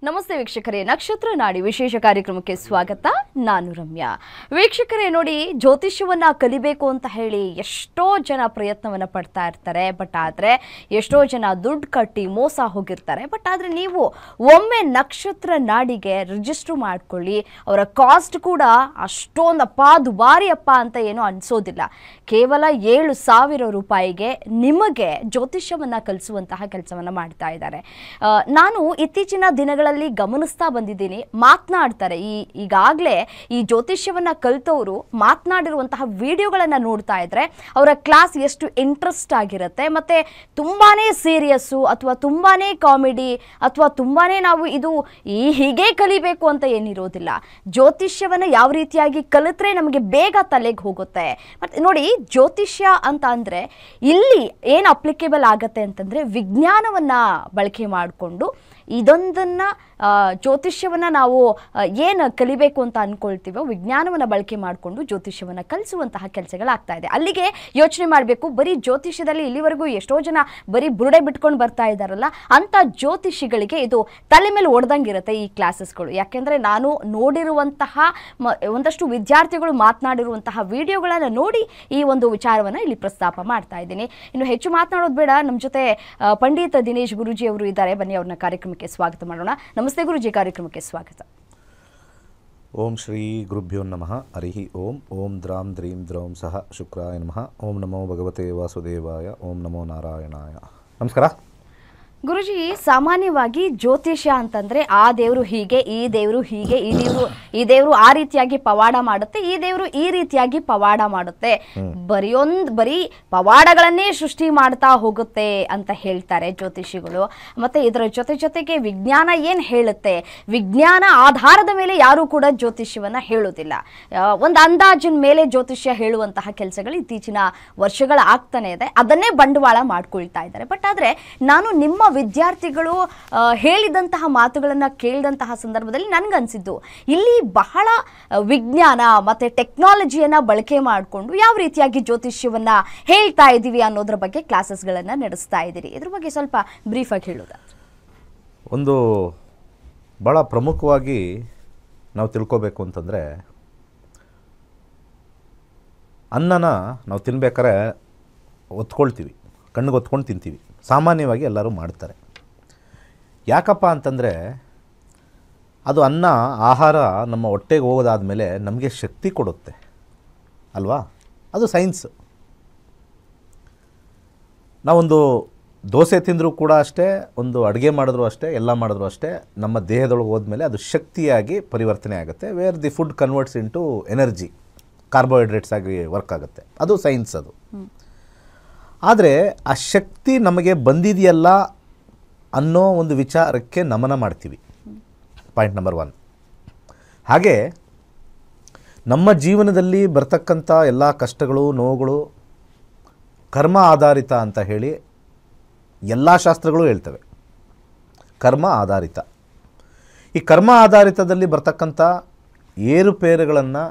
ನಮಸ್ತೆ ವೀಕ್ಷಕರೇ, ನಕ್ಷತ್ರ ನಾಡಿ ವಿಶೇಷ ಕಾರ್ಯಕ್ರಮಕ್ಕೆ ಸ್ವಾಗತ. ನಾನು ರಮ್ಯಾ. ವೀಕ್ಷಕರೇ ನೋಡಿ, ಜ್ಯೋತಿಷ್ಯವನ್ನ ಕಲಿಬೇಕು ಅಂತ ಹೇಳಿ ಎಷ್ಟೋ ಜನ ಪ್ರಯತ್ನವನ್ನ ಪಡ್ತಾ ಇರ್ತಾರೆ. ಬಟ್ ಆದರೆ ಎಷ್ಟೋ ಜನ ದುಡ್ಡು ಕಟ್ಟಿ ಮೋಸ ಹೋಗಿರ್ತಾರೆ. ಬಟ್ ಆದರೆ ನೀವು ಒಮ್ಮೆ ನಕ್ಷತ್ರ ನಾಡಿಗೆ ರಿಜಿಸ್ಟರ್ ಮಾಡ್ಕೊಳ್ಳಿ. ಅವರ ಕಾಸ್ಟ್ ಕೂಡ ಅಷ್ಟೊಂದಪ್ಪ ದುಬಾರಿಯಪ್ಪ ಅಂತ ಏನೂ ಅನಿಸೋದಿಲ್ಲ. ಕೇವಲ 7,000 ರೂಪಾಯಿಗೆ ನಿಮಗೆ ಜ್ಯೋತಿಷ್ಯವನ್ನ ಕಲಿಸುವಂತಹ ಕೆಲಸವನ್ನ ಮಾಡ್ತಾ ಇದ್ದಾರೆ. ನಾನು ಇತ್ತೀಚಿನ ದಿನಗಳಲ್ಲಿ ಗಮನಿಸ್ತಾ ಬಂದಿದ್ದೀನಿ, ಮಾತನಾಡ್ತಾರೆ. ಈಗಾಗಲೇ ಈ ಜ್ಯೋತಿಷ್ಯವನ್ನ ಕಲಿತವರು ಮಾತನಾಡಿರುವಂತಹ ವಿಡಿಯೋಗಳನ್ನ ನೋಡ್ತಾ ಇದ್ರೆ ಅವರ ಕ್ಲಾಸ್ ಎಷ್ಟು ಇಂಟ್ರೆಸ್ಟ್ ಆಗಿರುತ್ತೆ. ಮತ್ತೆ ತುಂಬಾನೇ ಸೀರಿಯಸ್ಸು ಅಥವಾ ತುಂಬಾನೇ ಕಾಮಿಡಿ ಅಥವಾ ತುಂಬಾನೇ ನಾವು ಇದು ಹೀಗೆ ಕಲಿಬೇಕು ಅಂತ ಏನಿರೋದಿಲ್ಲ. ಜ್ಯೋತಿಷ್ಯವನ್ನ ಯಾವ ರೀತಿಯಾಗಿ ಕಲಿತ್ರೆ ನಮಗೆ ಬೇಗ ತಲೆಗೆ ಹೋಗುತ್ತೆ. ಮತ್ತೆ ನೋಡಿ, ಜ್ಯೋತಿಷ್ಯ ಅಂತ ಅಂದ್ರೆ ಇಲ್ಲಿ ಏನು ಅಪ್ಲಿಕೇಬಲ್ ಆಗತ್ತೆ ಅಂತಂದ್ರೆ ವಿಜ್ಞಾನವನ್ನ ಬಳಕೆ ಮಾಡಿಕೊಂಡು ಇದೊಂದನ್ನ ಜ್ಯೋತಿಷ್ಯವನ್ನ ನಾವು ಏನು ಕಲಿಬೇಕು ಅಂತ ಅನ್ಕೊಳ್ತೀವೋ ವಿಜ್ಞಾನವನ್ನು ಬಳಕೆ ಮಾಡಿಕೊಂಡು ಜ್ಯೋತಿಷ್ಯವನ್ನು ಕಲಿಸುವಂತಹ ಕೆಲಸಗಳಾಗ್ತಾ ಇದೆ. ಅಲ್ಲಿಗೆ ಯೋಚನೆ ಮಾಡಬೇಕು, ಬರೀ ಜ್ಯೋತಿಷ್ಯದಲ್ಲಿ ಇಲ್ಲಿವರೆಗೂ ಎಷ್ಟೋ ಜನ ಬರೀ ಬುರುಡೆ ಬಿಟ್ಕೊಂಡು ಬರ್ತಾ ಇದ್ದಾರಲ್ಲ, ಅಂಥ ಜ್ಯೋತಿಷಿಗಳಿಗೆ ಇದು ತಲೆ ಮೇಲೆ ಹೊಡೆದಂಗಿರುತ್ತೆ ಈ ಕ್ಲಾಸಸ್ಗಳು. ಯಾಕೆಂದರೆ ನಾನು ನೋಡಿರುವಂತಹ ಒಂದಷ್ಟು ವಿದ್ಯಾರ್ಥಿಗಳು ಮಾತನಾಡಿರುವಂತಹ ವಿಡಿಯೋಗಳನ್ನು ನೋಡಿ ಈ ಒಂದು ವಿಚಾರವನ್ನು ಇಲ್ಲಿ ಪ್ರಸ್ತಾಪ ಮಾಡ್ತಾ ಇದ್ದೀನಿ. ಇನ್ನು ಹೆಚ್ಚು ಮಾತನಾಡೋದು ಬೇಡ, ನಮ್ಮ ಜೊತೆ ಪಂಡಿತ ದಿನೇಶ್ ಗುರೂಜಿ ಅವರು ಇದ್ದಾರೆ. ಬನ್ನಿ ಅವ್ರನ್ನ ಕಾರ್ಯಕ್ರಮಕ್ಕೆ ಸ್ವಾಗತ ಮಾಡೋಣ. ನಮಸ್ತೆ ಗುರೂಜಿ, ಕಾರ್ಯಕ್ರಮಕ್ಕೆ ಸ್ವಾಗತ. ಓಂ ಶ್ರೀ ಗುರುಭ್ಯೋ ನಮಃ. ಹರಿ ಓಂ. ಓಂ ದ್ರಾಂ ದ್ರೀಂ ದ್ರೌಂ ಸಹ ಶುಕ್ರಾಯ ನಮಃ. ಓಂ ನಮೋ ಭಗವತೆ ವಾಸುದೇವಾಯ. ಓಂ ನಮೋ ನಾರಾಯಣಾಯ. ನಮಸ್ಕಾರ ಗುರುಜಿ. ಸಾಮಾನ್ಯವಾಗಿ ಜ್ಯೋತಿಷ್ಯ ಅಂತಂದ್ರೆ ಆ ದೇವರು ಹೀಗೆ, ಈ ದೇವರು ಹೀಗೆ, ಈ ದೇವರು ಆ ರೀತಿಯಾಗಿ ಪವಾಡ ಮಾಡುತ್ತೆ, ಈ ದೇವರು ಈ ರೀತಿಯಾಗಿ ಪವಾಡ ಮಾಡುತ್ತೆ, ಬರೀ ಪವಾಡಗಳನ್ನೇ ಸೃಷ್ಟಿ ಮಾಡ್ತಾ ಹೋಗುತ್ತೆ ಅಂತ ಹೇಳ್ತಾರೆ ಜ್ಯೋತಿಷಿಗಳು. ಮತ್ತೆ ಇದರ ಜೊತೆಗೆ ವಿಜ್ಞಾನ ಏನ್ ಹೇಳುತ್ತೆ, ವಿಜ್ಞಾನ ಆಧಾರದ ಮೇಲೆ ಯಾರು ಕೂಡ ಜ್ಯೋತಿಷ್ಯವನ್ನ ಹೇಳೋದಿಲ್ಲ. ಒಂದು ಅಂದಾಜಿನ ಮೇಲೆ ಜ್ಯೋತಿಷ್ಯ ಹೇಳುವಂತಹ ಕೆಲಸಗಳು ಇತ್ತೀಚಿನ ವರ್ಷಗಳ ಆಗ್ತಾನೆ ಇದೆ. ಅದನ್ನೇ ಬಂಡವಾಳ ಮಾಡ್ಕೊಳ್ತಾ ಇದ್ದಾರೆ. ಬಟ್ ಆದ್ರೆ ನಾನು ನಿಮ್ಮ ವಿದ್ಯಾರ್ಥಿಗಳು ಹೇಳಿದಂತಹ ಮಾತುಗಳನ್ನು ಕೇಳಿದಂತಹ ಸಂದರ್ಭದಲ್ಲಿ ನನಗನ್ಸಿದ್ದು ಇಲ್ಲಿ ಬಹಳ ವಿಜ್ಞಾನ ಮತ್ತೆ ಟೆಕ್ನಾಲಜಿಯನ್ನ ಬಳಕೆ ಮಾಡಿಕೊಂಡು ಯಾವ ರೀತಿಯಾಗಿ ಜ್ಯೋತಿಷ್ಯವನ್ನ ಹೇಳ್ತಾ ಇದ್ದೀವಿ ಅನ್ನೋದ್ರ ಬಗ್ಗೆ ಕ್ಲಾಸಸ್ಗಳನ್ನು ನಡೆಸ್ತಾ ಇದ್ದೀರಿ. ಇದ್ರ ಬಗ್ಗೆ ಸ್ವಲ್ಪ ಬ್ರೀಫ್ ಆಗಿ ಹೇಳೋದಾ? ಒಂದು ಭಾಳ ಪ್ರಮುಖವಾಗಿ ನಾವು ತಿಳ್ಕೋಬೇಕು ಅಂತಂದರೆ, ಅನ್ನನ ನಾವು ತಿನ್ಬೇಕಾದ್ರೆ ಒತ್ಕೊಳ್ತೀವಿ, ಕಣ್ಣಿಗೆ ಒತ್ಕೊಂಡು ತಿಂತೀವಿ. ಸಾಮಾನ್ಯವಾಗಿ ಎಲ್ಲರೂ ಮಾಡ್ತಾರೆ. ಯಾಕಪ್ಪ ಅಂತಂದರೆ ಅದು ಅನ್ನ ಆಹಾರ ನಮ್ಮ ಹೊಟ್ಟೆಗೆ ಹೋಗೋದಾದಮೇಲೆ ನಮಗೆ ಶಕ್ತಿ ಕೊಡುತ್ತೆ ಅಲ್ವಾ? ಅದು ಸೈನ್ಸ್. ನಾವೊಂದು ದೋಸೆ ತಿಂದರೂ ಕೂಡ ಅಷ್ಟೇ, ಒಂದು ಅಡುಗೆ ಮಾಡಿದ್ರು ಅಷ್ಟೇ, ಎಲ್ಲ ಮಾಡಿದ್ರು ಅಷ್ಟೇ, ನಮ್ಮ ದೇಹದೊಳಗೆ ಹೋದ್ಮೇಲೆ ಅದು ಶಕ್ತಿಯಾಗಿ ಪರಿವರ್ತನೆ ಆಗುತ್ತೆ. Where the food converts into energy, carbohydrates ಆಗಿ ವರ್ಕ್ ಆಗುತ್ತೆ. ಅದು ಸೈನ್ಸ್. ಅದು ಆದರೆ ಆ ಶಕ್ತಿ ನಮಗೆ ಬಂದಿದೆಯಲ್ಲ ಅನ್ನೋ ಒಂದು ವಿಚಾರಕ್ಕೆ ನಮನ ಮಾಡ್ತೀವಿ. Point number 1. ಹಾಗೆ ನಮ್ಮ ಜೀವನದಲ್ಲಿ ಬರ್ತಕ್ಕಂಥ ಎಲ್ಲ ಕಷ್ಟಗಳು, ನೋವುಗಳು ಕರ್ಮ ಆಧಾರಿತ ಅಂತ ಹೇಳಿ ಎಲ್ಲ ಶಾಸ್ತ್ರಗಳು ಹೇಳ್ತವೆ. ಕರ್ಮ ಆಧಾರಿತ. ಈ ಕರ್ಮ ಆಧಾರಿತದಲ್ಲಿ ಬರ್ತಕ್ಕಂಥ ಏರುಪೇರುಗಳನ್ನು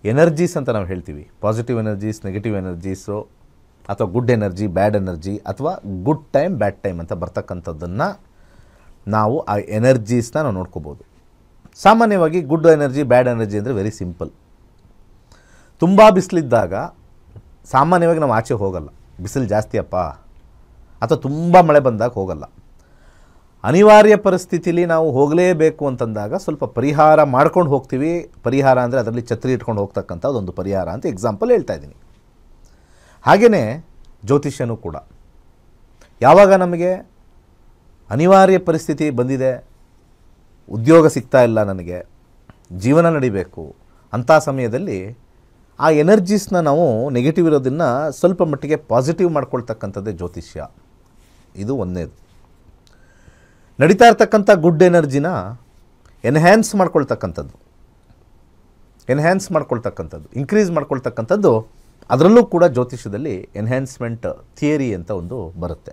ಎನರ್ಜೀಸ್ ಅಂತ ನಾವು ಹೇಳ್ತೀವಿ. ಪಾಸಿಟಿವ್ ಎನರ್ಜೀಸ್, ನೆಗೆಟಿವ್ ಎನರ್ಜೀಸು, ಅಥವಾ ಗುಡ್ ಎನರ್ಜಿ, ಬ್ಯಾಡ್ ಎನರ್ಜಿ, ಅಥವಾ ಗುಡ್ ಟೈಮ್, ಬ್ಯಾಡ್ ಟೈಮ್ ಅಂತ ಬರ್ತಕ್ಕಂಥದ್ದನ್ನು ನಾವು ಆ ಎನರ್ಜೀಸ್ನ ನಾವು ನೋಡ್ಕೋಬೋದು. ಸಾಮಾನ್ಯವಾಗಿ ಗುಡ್ ಎನರ್ಜಿ, ಬ್ಯಾಡ್ ಎನರ್ಜಿ ಅಂದರೆ ವೆರಿ ಸಿಂಪಲ್. ತುಂಬ ಬಿಸಿಲಿದ್ದಾಗ ಸಾಮಾನ್ಯವಾಗಿ ನಾವು ಆಚೆ ಹೋಗಲ್ಲ, ಬಿಸಿಲು ಜಾಸ್ತಿ ಅಪ್ಪ, ಅಥವಾ ತುಂಬ ಮಳೆ ಬಂದಾಗ ಹೋಗಲ್ಲ. ಅನಿವಾರ್ಯ ಪರಿಸ್ಥಿತಿಲಿ ನಾವು ಹೋಗಲೇಬೇಕು ಅಂತಂದಾಗ ಸ್ವಲ್ಪ ಪರಿಹಾರ ಮಾಡ್ಕೊಂಡು ಹೋಗ್ತೀವಿ. ಪರಿಹಾರ ಅಂದರೆ ಅದರಲ್ಲಿ ಛತ್ರಿ ಇಟ್ಕೊಂಡು ಹೋಗ್ತಕ್ಕಂಥದ್ದು ಒಂದು ಪರಿಹಾರ ಅಂತ ಎಕ್ಸಾಂಪಲ್ ಹೇಳ್ತಾ ಇದ್ದೀನಿ. ಹಾಗೆಯೇ ಜ್ಯೋತಿಷ್ಯನೂ ಕೂಡ ಯಾವಾಗ ನಮಗೆ ಅನಿವಾರ್ಯ ಪರಿಸ್ಥಿತಿ ಬಂದಿದೆ, ಉದ್ಯೋಗ ಸಿಗ್ತಾ ಇಲ್ಲ, ನನಗೆ ಜೀವನ ನಡಿಬೇಕು ಅಂಥ ಸಮಯದಲ್ಲಿ ಆ ಎನರ್ಜೀಸ್ನ ನಾವು ನೆಗೆಟಿವ್ ಇರೋದನ್ನು ಸ್ವಲ್ಪ ಮಟ್ಟಿಗೆ ಪಾಸಿಟಿವ್ ಮಾಡ್ಕೊಳ್ತಕ್ಕಂಥದ್ದೇ ಜ್ಯೋತಿಷ್ಯ. ಇದು ಒಂದನೇದು. ನಡೀತಾ ಇರ್ತಕ್ಕಂಥ ಗುಡ್ ಎನರ್ಜಿನ ಎನ್ಹ್ಯಾನ್ಸ್ ಮಾಡ್ಕೊಳ್ತಕ್ಕಂಥದ್ದು, ಇನ್ಕ್ರೀಸ್ ಮಾಡ್ಕೊಳ್ತಕ್ಕಂಥದ್ದು, ಅದರಲ್ಲೂ ಕೂಡ ಜ್ಯೋತಿಷ್ಯದಲ್ಲಿ ಎನ್ಹ್ಯಾನ್ಸ್ಮೆಂಟ್ ಥಿಯರಿ ಅಂತ ಒಂದು ಬರುತ್ತೆ.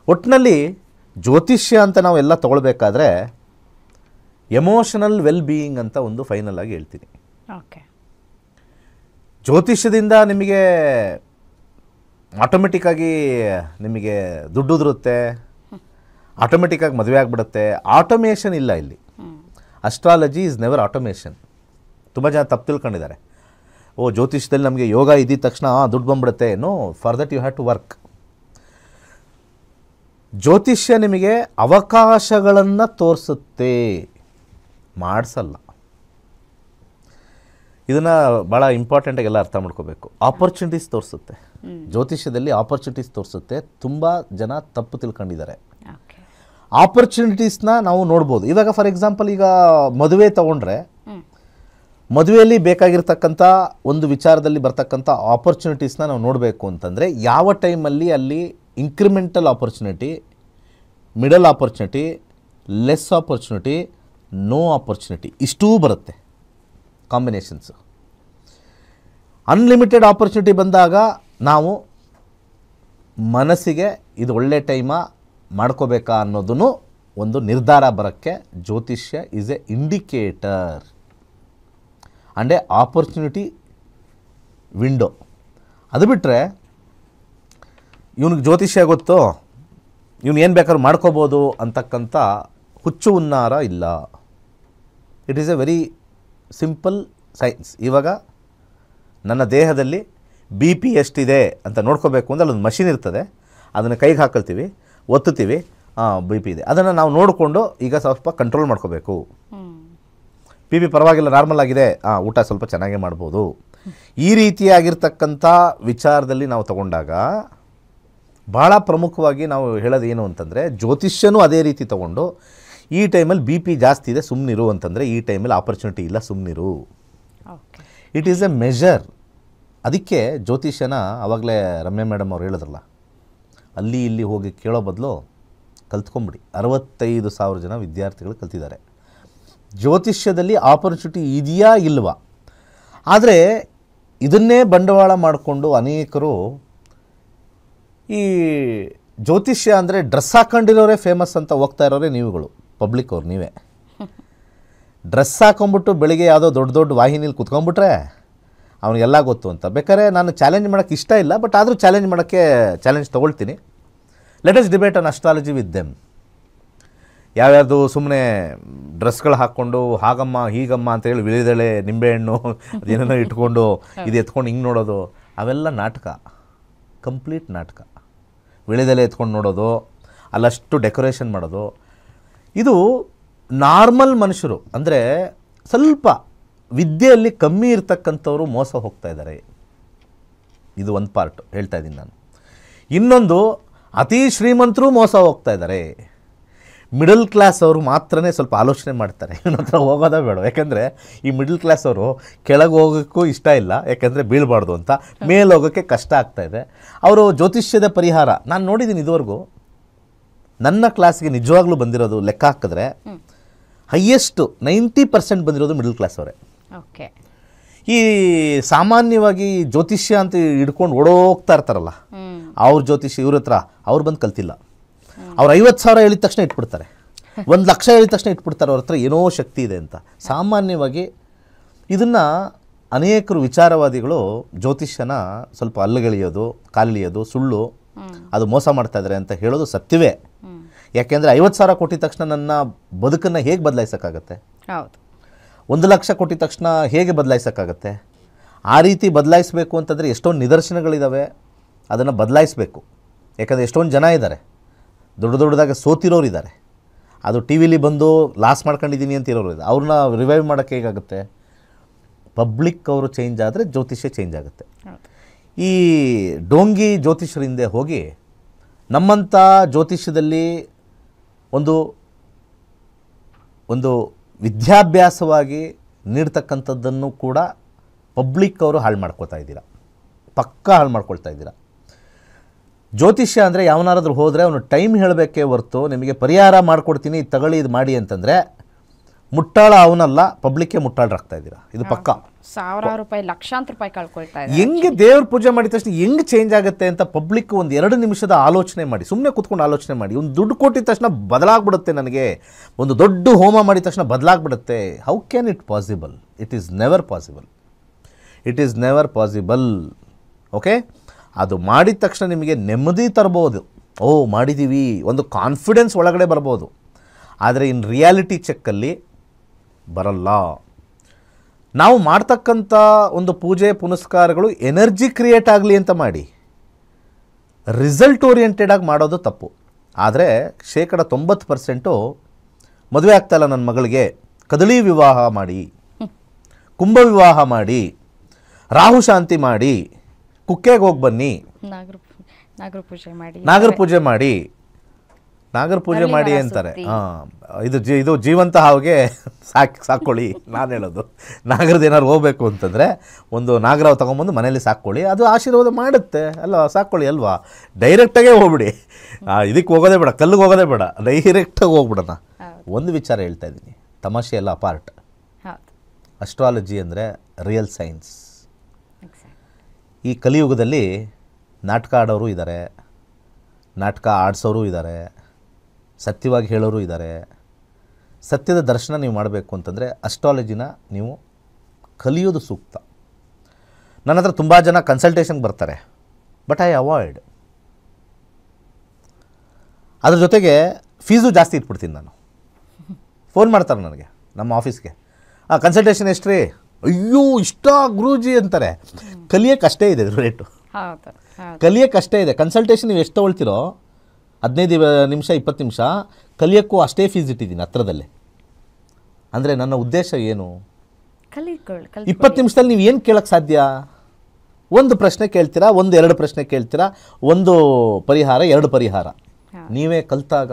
ಒಟ್ಟಿನಲ್ಲಿ ಜ್ಯೋತಿಷ್ಯ ಅಂತ ನಾವು ಎಲ್ಲ ತೊಗೊಳ್ಬೇಕಾದ್ರೆ ಎಮೋಷನಲ್ ವೆಲ್ ಬೀಯಿಂಗ್ ಅಂತ ಒಂದು ಫೈನಲ್ ಆಗಿ ಹೇಳ್ತೀನಿ. ಓಕೆ. ಜ್ಯೋತಿಷ್ಯದಿಂದ ನಿಮಗೆ ಆಟೋಮೆಟಿಕ್ಕಾಗಿ ನಿಮಗೆ ದುಡ್ಡು ಉದುರುತ್ತೆ, ಆಟೋಮೆಟಿಕ್ಕಾಗಿ ಮದುವೆ ಆಗಿಬಿಡುತ್ತೆ. ಆಟೋಮೇಷನ್ ಇಲ್ಲ ಇಲ್ಲಿ. Astrology is never automation. ತುಂಬ ಜನ ತಪ್ಪು ತಿಳ್ಕೊಂಡಿದ್ದಾರೆ. ಓ ಜ್ಯೋತಿಷ್ಯದಲ್ಲಿ ನಮಗೆ ಯೋಗ ಇದ್ದಿದ ತಕ್ಷಣ ದುಡ್ಡು ಬಂದ್ಬಿಡುತ್ತೆ. No, for that you have to work. ಜ್ಯೋತಿಷ್ಯ ನಿಮಗೆ ಅವಕಾಶಗಳನ್ನು ತೋರಿಸುತ್ತೆ, ಮಾಡಿಸಲ್ಲ. ಇದನ್ನು ಭಾಳ ಇಂಪಾರ್ಟೆಂಟಾಗಿ ಎಲ್ಲ ಅರ್ಥ ಮಾಡ್ಕೋಬೇಕು. ಆಪರ್ಚುನಿಟೀಸ್ ತೋರಿಸುತ್ತೆ. ಜ್ಯೋತಿಷ್ಯದಲ್ಲಿ ಆಪರ್ಚುನಿಟೀಸ್ ತೋರಿಸುತ್ತೆ. ತುಂಬ ಜನ ತಪ್ಪು ತಿಳ್ಕೊಂಡಿದ್ದಾರೆ. ಆಪರ್ಚುನಿಟೀಸ್ನ ನಾವು ನೋಡ್ಬೋದು. ಇವಾಗ ಫಾರ್ ಎಕ್ಸಾಂಪಲ್ ಈಗ ಮದುವೆ ತಗೊಂಡ್ರೆ ಮದುವೆಯಲ್ಲಿ ಬೇಕಾಗಿರ್ತಕ್ಕಂಥ ಒಂದು ವಿಚಾರದಲ್ಲಿ ಬರ್ತಕ್ಕಂಥ ಆಪರ್ಚುನಿಟೀಸ್ನ ನಾವು ನೋಡಬೇಕು ಅಂತಂದರೆ ಯಾವ ಟೈಮಲ್ಲಿ ಅಲ್ಲಿ incremental opportunity, middle opportunity, less opportunity, no opportunity, ಇಷ್ಟೂ ಬರುತ್ತೆ ಕಾಂಬಿನೇಷನ್ಸು. ಅನ್ಲಿಮಿಟೆಡ್ ಆಪರ್ಚುನಿಟಿ ಬಂದಾಗ ನಾವು ಮನಸ್ಸಿಗೆ ಇದು ಒಳ್ಳೆ ಟೈಮಾ ಮಾಡ್ಕೋಬೇಕಾ ಅನ್ನೋದನ್ನು ಒಂದು ನಿರ್ಧಾರ ಬರೋಕ್ಕೆ ಜ್ಯೋತಿಷ್ಯ is A indicator and A opportunity window. ಅದು ಬಿಟ್ಟರೆ ಇವನಿಗೆ ಜ್ಯೋತಿಷ್ಯ ಗೊತ್ತು, ಇವನು ಏನು ಬೇಕಾದ್ರೂ ಮಾಡ್ಕೋಬೋದು ಅಂತಕ್ಕಂಥ ಹುಚ್ಚು ಹುನ್ನಾರ ಇಲ್ಲ. It is A very simple science. ಇವಾಗ ನನ್ನ ದೇಹದಲ್ಲಿ ಬಿ ಪಿ ಎಷ್ಟಿದೆ ಅಂತ ನೋಡ್ಕೋಬೇಕು ಅಂದರೆ ಅಲ್ಲೊಂದು ಮಷಿನ್ ಇರ್ತದೆ, ಅದನ್ನು ಕೈಗೆ ಹಾಕೊಳ್ತೀವಿ, ಒತ್ತುತ್ತೀವಿ, ಬಿ ಪಿ ಇದೆ. ಅದನ್ನು ನಾವು ನೋಡಿಕೊಂಡು ಈಗ ಸ್ವಲ್ಪ ಕಂಟ್ರೋಲ್ ಮಾಡ್ಕೋಬೇಕು. ಬಿ ಪಿ ಪರವಾಗಿಲ್ಲ, ನಾರ್ಮಲ್ ಆಗಿದೆ, ಊಟ ಸ್ವಲ್ಪ ಚೆನ್ನಾಗೇ ಮಾಡ್ಬೋದು. ಈ ರೀತಿಯಾಗಿರ್ತಕ್ಕಂಥ ವಿಚಾರದಲ್ಲಿ ನಾವು ತಗೊಂಡಾಗ ಭಾಳ ಪ್ರಮುಖವಾಗಿ ನಾವು ಹೇಳೋದು ಏನು ಅಂತಂದರೆ, ಜ್ಯೋತಿಷ್ಯನೂ ಅದೇ ರೀತಿ ತೊಗೊಂಡು ಈ ಟೈಮಲ್ಲಿ ಬಿ ಪಿ ಜಾಸ್ತಿ ಇದೆ ಸುಮ್ಮನಿರು ಅಂತಂದರೆ, ಈ ಟೈಮಲ್ಲಿ ಆಪರ್ಚುನಿಟಿ ಇಲ್ಲ ಸುಮ್ಮನಿರು. It is A measure. ಅದಕ್ಕೆ ಜ್ಯೋತಿಷ್ಯನ ಆವಾಗಲೇ ರಮ್ಯಾ ಮೇಡಮ್ ಅವ್ರು ಹೇಳಿದ್ರಲ್ಲ, ಅಲ್ಲಿ ಇಲ್ಲಿ ಹೋಗಿ ಕೇಳೋ ಬದಲು ಕಲ್ತ್ಕೊಂಬಿಡಿ. 65,000 ಜನ ವಿದ್ಯಾರ್ಥಿಗಳು ಕಲ್ತಿದ್ದಾರೆ. ಜ್ಯೋತಿಷ್ಯದಲ್ಲಿ ಆಪರ್ಚುನಿಟಿ ಇದೆಯಾ ಇಲ್ವಾ? ಆದರೆ ಇದನ್ನೇ ಬಂಡವಾಳ ಮಾಡಿಕೊಂಡು ಅನೇಕರು ಈ ಜ್ಯೋತಿಷ್ಯ ಅಂದರೆ ಡ್ರೆಸ್ ಹಾಕೊಂಡಿರೋರೇ ಫೇಮಸ್ ಅಂತ ಹೋಗ್ತಾ ಇರೋರೇ ನೀವುಗಳು, ಪಬ್ಲಿಕ್ ಅವ್ರು ನೀವೇ. ಡ್ರೆಸ್ ಹಾಕೊಂಬಿಟ್ಟು ಬೆಳಿಗ್ಗೆ ಯಾವುದೋ ದೊಡ್ಡ ದೊಡ್ಡ ವಾಹಿನಿಲಿ ಕುತ್ಕೊಂಡ್ಬಿಟ್ರೆ ಅವನಿಗೆಲ್ಲ ಗೊತ್ತು ಅಂತ. ಬೇಕಾದ್ರೆ ನಾನು ಚಾಲೆಂಜ್ ಮಾಡೋಕ್ಕೆ ಇಷ್ಟ ಇಲ್ಲ, ಬಟ್ ಆದರೂ ಚಾಲೆಂಜ್ ತೊಗೊಳ್ತೀನಿ. Let us debate on astrology with them. ಯಾವ್ಯಾವುದು ಸುಮ್ಮನೆ ಡ್ರೆಸ್ಗಳು ಹಾಕ್ಕೊಂಡು ಹಾಗಮ್ಮ ಹೀಗಮ್ಮ ಅಂತೇಳಿ ವಿಳಿದೆಳೆ ನಿಂಬೆಹಣ್ಣು ಅದೇನೇನೋ ಇಟ್ಕೊಂಡು ಇದು ಎತ್ಕೊಂಡು ಹಿಂಗೆ ನೋಡೋದು, ಅವೆಲ್ಲ ನಾಟಕ, ಕಂಪ್ಲೀಟ್ ನಾಟಕ. ವಿಳಿದೆಲೆ ಎತ್ಕೊಂಡು ನೋಡೋದು, ಅಲ್ಲಷ್ಟು ಡೆಕೋರೇಷನ್ ಮಾಡೋದು, ಇದು ನಾರ್ಮಲ್ ಮನುಷ್ಯರು ಅಂದರೆ ಸ್ವಲ್ಪ ವಿದ್ಯೆಯಲ್ಲಿ ಕಮ್ಮಿ ಇರ್ತಕ್ಕಂಥವ್ರು ಮೋಸ ಹೋಗ್ತಾ ಇದ್ದಾರೆ. ಇದು ಒಂದು ಪಾರ್ಟ್ ಹೇಳ್ತಾ ಇದ್ದೀನಿ ನಾನು. ಇನ್ನೊಂದು, ಅತಿ ಶ್ರೀಮಂತರು ಮೋಸ ಹೋಗ್ತಾ ಇದ್ದಾರೆ. ಮಿಡಲ್ ಕ್ಲಾಸ್ ಅವರು ಮಾತ್ರನೇ ಸ್ವಲ್ಪ ಆಲೋಚನೆ ಮಾಡ್ತಾರೆ, ಇವನ ಹತ್ರ ಹೋಗೋದೇ ಬೇಡ. ಯಾಕೆಂದರೆ ಈ ಮಿಡಲ್ ಕ್ಲಾಸ್ ಅವರು ಕೆಳಗೆ ಹೋಗೋಕ್ಕೂ ಇಷ್ಟ ಇಲ್ಲ, ಯಾಕೆಂದರೆ ಬೀಳಬಾರ್ದು ಅಂತ. ಮೇಲೆ ಹೋಗೋಕ್ಕೆ ಕಷ್ಟ ಆಗ್ತಾಯಿದೆ. ಅವರು ಜ್ಯೋತಿಷ್ಯದ ಪರಿಹಾರ ನಾನು ನೋಡಿದ್ದೀನಿ ಇದುವರೆಗೂ. ನನ್ನ ಕ್ಲಾಸ್ಗೆ ನಿಜವಾಗ್ಲೂ ಬಂದಿರೋದು ಲೆಕ್ಕ ಹಾಕಿದ್ರೆ ಹೈಯೆಸ್ಟ್ 90% ಬಂದಿರೋದು ಮಿಡಲ್ ಕ್ಲಾಸ್ ಅವರೇ. ಓಕೆ. ಈ ಸಾಮಾನ್ಯವಾಗಿ ಜ್ಯೋತಿಷ್ಯ ಅಂತ ಹಿಡ್ಕೊಂಡು ಓಡೋಗ್ತಾ ಇರ್ತಾರಲ್ಲ, ಅವ್ರ ಜ್ಯೋತಿಷ್ಯ ಇವ್ರ ಹತ್ರ ಅವ್ರು ಬಂದು ಕಲ್ತಿಲ್ಲ. ಅವ್ರು 50,000 ಹೇಳಿದ ತಕ್ಷಣ ಇಟ್ಬಿಡ್ತಾರೆ, 1,00,000 ಹೇಳಿದ ತಕ್ಷಣ ಇಟ್ಬಿಡ್ತಾರೆ. ಅವ್ರ ಹತ್ರ ಏನೋ ಶಕ್ತಿ ಇದೆ ಅಂತ. ಸಾಮಾನ್ಯವಾಗಿ ಇದನ್ನು ಅನೇಕರು ವಿಚಾರವಾದಿಗಳು ಜ್ಯೋತಿಷ್ಯನ ಸ್ವಲ್ಪ ಅಲ್ಲಗೆಳೆಯೋದು, ಕಾಲಿಳಿಯೋದು, ಸುಳ್ಳು, ಅದು ಮೋಸ ಮಾಡ್ತಾ ಇದ್ದಾರೆ ಅಂತ ಹೇಳೋದು ಸತ್ಯವೇ. ಯಾಕೆಂದರೆ 50,000 ಕೊಟ್ಟಿದ ತಕ್ಷಣ ನನ್ನ ಬದುಕನ್ನು ಹೇಗೆ ಬದಲಾಯಿಸೋಕ್ಕಾಗತ್ತೆ? ಹೌದು. 1,00,000 ಕೊಟ್ಟಿದ ತಕ್ಷಣ ಹೇಗೆ ಬದಲಾಯಿಸೋಕ್ಕಾಗತ್ತೆ? ಆ ರೀತಿ ಬದಲಾಯಿಸಬೇಕು ಅಂತಂದರೆ ಎಷ್ಟೊಂದು ನಿದರ್ಶನಗಳಿದ್ದಾವೆ, ಅದನ್ನು ಬದಲಾಯಿಸಬೇಕು. ಯಾಕಂದರೆ ಎಷ್ಟೊಂದು ಜನ ಇದ್ದಾರೆ, ದೊಡ್ಡದಾಗೆ ಸೋತಿರೋರು ಇದ್ದಾರೆ, ಅದು ಟಿ ವಿಲಿ ಬಂದು ಲಾಸ್ ಮಾಡ್ಕೊಂಡಿದ್ದೀನಿ ಅಂತ ಇರೋರು ಇದೆ. ಅವ್ರನ್ನ ರಿವೈವ್ ಮಾಡೋಕ್ಕೆ ಹೇಗಾಗುತ್ತೆ? ಪಬ್ಲಿಕ್ ಅವರು ಚೇಂಜ್ ಆದರೆ ಜ್ಯೋತಿಷ್ಯ ಚೇಂಜ್ ಆಗುತ್ತೆ. ಈ ಡೋಂಗಿ ಜ್ಯೋತಿಷ್ಯರ ಹಿಂದೆ ಹೋಗಿ ನಮ್ಮಂಥ ಜ್ಯೋತಿಷ್ಯದಲ್ಲಿ ಒಂದು ವಿದ್ಯಾಭ್ಯಾಸವಾಗಿ ನೀಡ್ತಕ್ಕಂಥದ್ದನ್ನು ಕೂಡ ಪಬ್ಲಿಕ್ ಅವರು ಹಾಳು ಮಾಡ್ಕೊಳ್ತಾ ಇದ್ದೀರಾ, ಪಕ್ಕಾ ಹಾಳು ಮಾಡ್ಕೊಳ್ತಾ ಇದ್ದೀರಾ. ಜ್ಯೋತಿಷ್ಯ ಅಂದರೆ ಯಾವನಾರಾದ್ರೂ ಹೋದರೆ ಅವನು ಟೈಮ್ ಹೇಳಬೇಕೇ ಹೊರತು ನಿಮಗೆ ಪರಿಹಾರ ಮಾಡಿಕೊಡ್ತೀನಿ ತಗೊಳ್ಳಿ ಇದು ಮಾಡಿ ಅಂತಂದರೆ ಮುಟ್ಟಾಳ ಅವನಲ್ಲ, ಪಬ್ಲಿಕ್ಗೆ ಮುಟ್ಟಾಳರಾಗ್ತಾ ಇದ್ದೀರಾ. ಇದು ಪಕ್ಕ. ಸಾವಿರಾರು ರೂಪಾಯಿ, ಲಕ್ಷಾಂತರ ರೂಪಾಯಿ ಕಳ್ಕೊಳ್ತಾ ಇದ್ದಾರೆ. ಹೆಂಗೆ ದೇವ್ರ ಪೂಜೆ ಮಾಡಿದ ತಕ್ಷಣ ಹೆಂಗೆ ಚೇಂಜ್ ಆಗುತ್ತೆ ಅಂತ ಪಬ್ಲಿಕ್ ಒಂದು 2 ನಿಮಿಷದ ಆಲೋಚನೆ ಮಾಡಿ, ಸುಮ್ಮನೆ ಕೂತ್ಕೊಂಡು ಆಲೋಚನೆ ಮಾಡಿ. ಒಂದು ದುಡ್ಡು ಕೊಟ್ಟಿದ ತಕ್ಷಣ ಬದಲಾಗ್ಬಿಡುತ್ತೆ, ನನಗೆ ಒಂದು ದೊಡ್ಡ ಹೋಮ ಮಾಡಿದ ತಕ್ಷಣ ಬದಲಾಗ್ಬಿಡುತ್ತೆ. How can it possible? It is never possible. It is never possible. Okay, ಅದು ಮಾಡಿದ ತಕ್ಷಣ ನಿಮಗೆ ನೆಮ್ಮದಿ ತರ್ಬೋದು. ಓ ಮಾಡಿದ್ದೀವಿ, ಒಂದು ಕಾನ್ಫಿಡೆನ್ಸ್ ಒಳಗಡೆ ಬರ್ಬೋದು. ಆದರೆ ಇನ್ ರಿಯಾಲಿಟಿ ಚೆಕ್ಕಲ್ಲಿ ಬರಲ್ಲ. ನಾವು ಮಾಡ್ತಕ್ಕಂಥ ಒಂದು ಪೂಜೆ ಪುನಸ್ಕಾರಗಳು ಎನರ್ಜಿ ಕ್ರಿಯೇಟ್ ಆಗಲಿ ಅಂತ ಮಾಡಿ, ರಿಸಲ್ಟ್ ಓರಿಯೆಂಟೆಡ್ ಆಗಿ ಮಾಡೋದು ತಪ್ಪು. ಆದರೆ 90% ಮದುವೆ ಆಗ್ತಾಯಿಲ್ಲ ನನ್ನ ಮಗಳಿಗೆ, ಕದಳಿ ವಿವಾಹ ಮಾಡಿ, ಕುಂಭ ವಿವಾಹ ಮಾಡಿ, ರಾಹು ಶಾಂತಿ ಮಾಡಿ, ಕುಕ್ಕೆಗೆ ಹೋಗಿ ಬನ್ನಿ, ನಾಗರ ಪೂಜೆ ಮಾಡಿ, ನಾಗರ ಪೂಜೆ ಮಾಡಿ ಅಂತಾರೆ. ಇದು ಜೀವಂತ ಹಾವಿಗೆ ಸಾಕೊಳ್ಳಿ. ನಾನು ಹೇಳೋದು ನಾಗರದ್ದು ಏನಾದ್ರು ಹೋಗ್ಬೇಕು ಅಂತಂದರೆ ಒಂದು ನಾಗರಾವ್ ತೊಗೊಂಬಂದು ಮನೇಲಿ ಸಾಕ್ಕೊಳ್ಳಿ, ಅದು ಆಶೀರ್ವಾದ ಮಾಡುತ್ತೆ ಅಲ್ವಾ, ಸಾಕ್ಕೊಳ್ಳಿ ಅಲ್ವಾ. ಡೈರೆಕ್ಟಾಗೇ ಹೋಗ್ಬಿಡಿ, ಇದಕ್ಕೆ ಹೋಗೋದೇ ಬೇಡ, ಕಲ್ಲಿಗೆ ಹೋಗೋದೇ ಬೇಡ, ಡೈರೆಕ್ಟಾಗಿ ಹೋಗ್ಬಿಡೋಣ. ಒಂದು ವಿಚಾರ ಹೇಳ್ತಾ ಇದ್ದೀನಿ, ತಮಾಷೆ ಎಲ್ಲ ಅಪಾರ್ಟ್. ಅಸ್ಟ್ರಾಲಜಿ ಅಂದರೆ ರಿಯಲ್ ಸೈನ್ಸ್. ಈ ಕಲಿಯುಗದಲ್ಲಿ ನಾಟಕ ಆಡೋರು ಇದ್ದಾರೆ, ನಾಟಕ ಆಡಿಸೋರು ಇದ್ದಾರೆ, ಸತ್ಯವಾಗಿ ಹೇಳೋರು ಇದ್ದಾರೆ. ಸತ್ಯದ ದರ್ಶನ ನೀವು ಮಾಡಬೇಕು ಅಂತಂದರೆ ಅಸ್ಟ್ರಾಲಜಿನ ನೀವು ಕಲಿಯೋದು ಸೂಕ್ತ. ನನ್ನ ಹತ್ರ ತುಂಬ ಜನ ಕನ್ಸಲ್ಟೇಷನ್ಗೆ ಬರ್ತಾರೆ, ಬಟ್ ಐ ಅವಾಯ್ಡ್. ಅದ್ರ ಜೊತೆಗೆ ಫೀಸು ಜಾಸ್ತಿ ಇಟ್ಬಿಡ್ತೀನಿ ನಾನು. ಫೋನ್ ಮಾಡ್ತಾರೆ ನನಗೆ ನಮ್ಮ ಆಫೀಸ್ಗೆ, ಕನ್ಸಲ್ಟೇಷನ್ ಎಷ್ಟು ರೀ? ಅಯ್ಯೋ ಇಷ್ಟ ಗುರೂಜಿ ಅಂತಾರೆ. ಕಲಿಯೋಕ್ಕೆ ಅಷ್ಟೇ ಇದೆ ರೇಟು, ಕಲಿಯೋಕ್ಕೆ ಅಷ್ಟೇ ಇದೆ. ಕನ್ಸಲ್ಟೇಷನ್ ನೀವು ಎಷ್ಟು ತೊಗೊಳ್ತಿರೋ 15 ನಿಮಿಷ 20 ನಿಮಿಷ, ಕಲಿಯೋಕ್ಕೂ ಅಷ್ಟೇ ಫೀಸ್ ಇಟ್ಟಿದ್ದೀನಿ ಹತ್ರದಲ್ಲೇ. ಅಂದರೆ ನನ್ನ ಉದ್ದೇಶ ಏನು? 20 ನಿಮಿಷದಲ್ಲಿ ನೀವು ಏನು ಕೇಳೋಕ್ಕೆ ಸಾಧ್ಯ? ಒಂದು ಪ್ರಶ್ನೆ ಕೇಳ್ತೀರಾ, 1-2 ಪ್ರಶ್ನೆ ಕೇಳ್ತೀರಾ, 1 ಪರಿಹಾರ 2 ಪರಿಹಾರ. ನೀವೇ ಕಲಿತಾಗ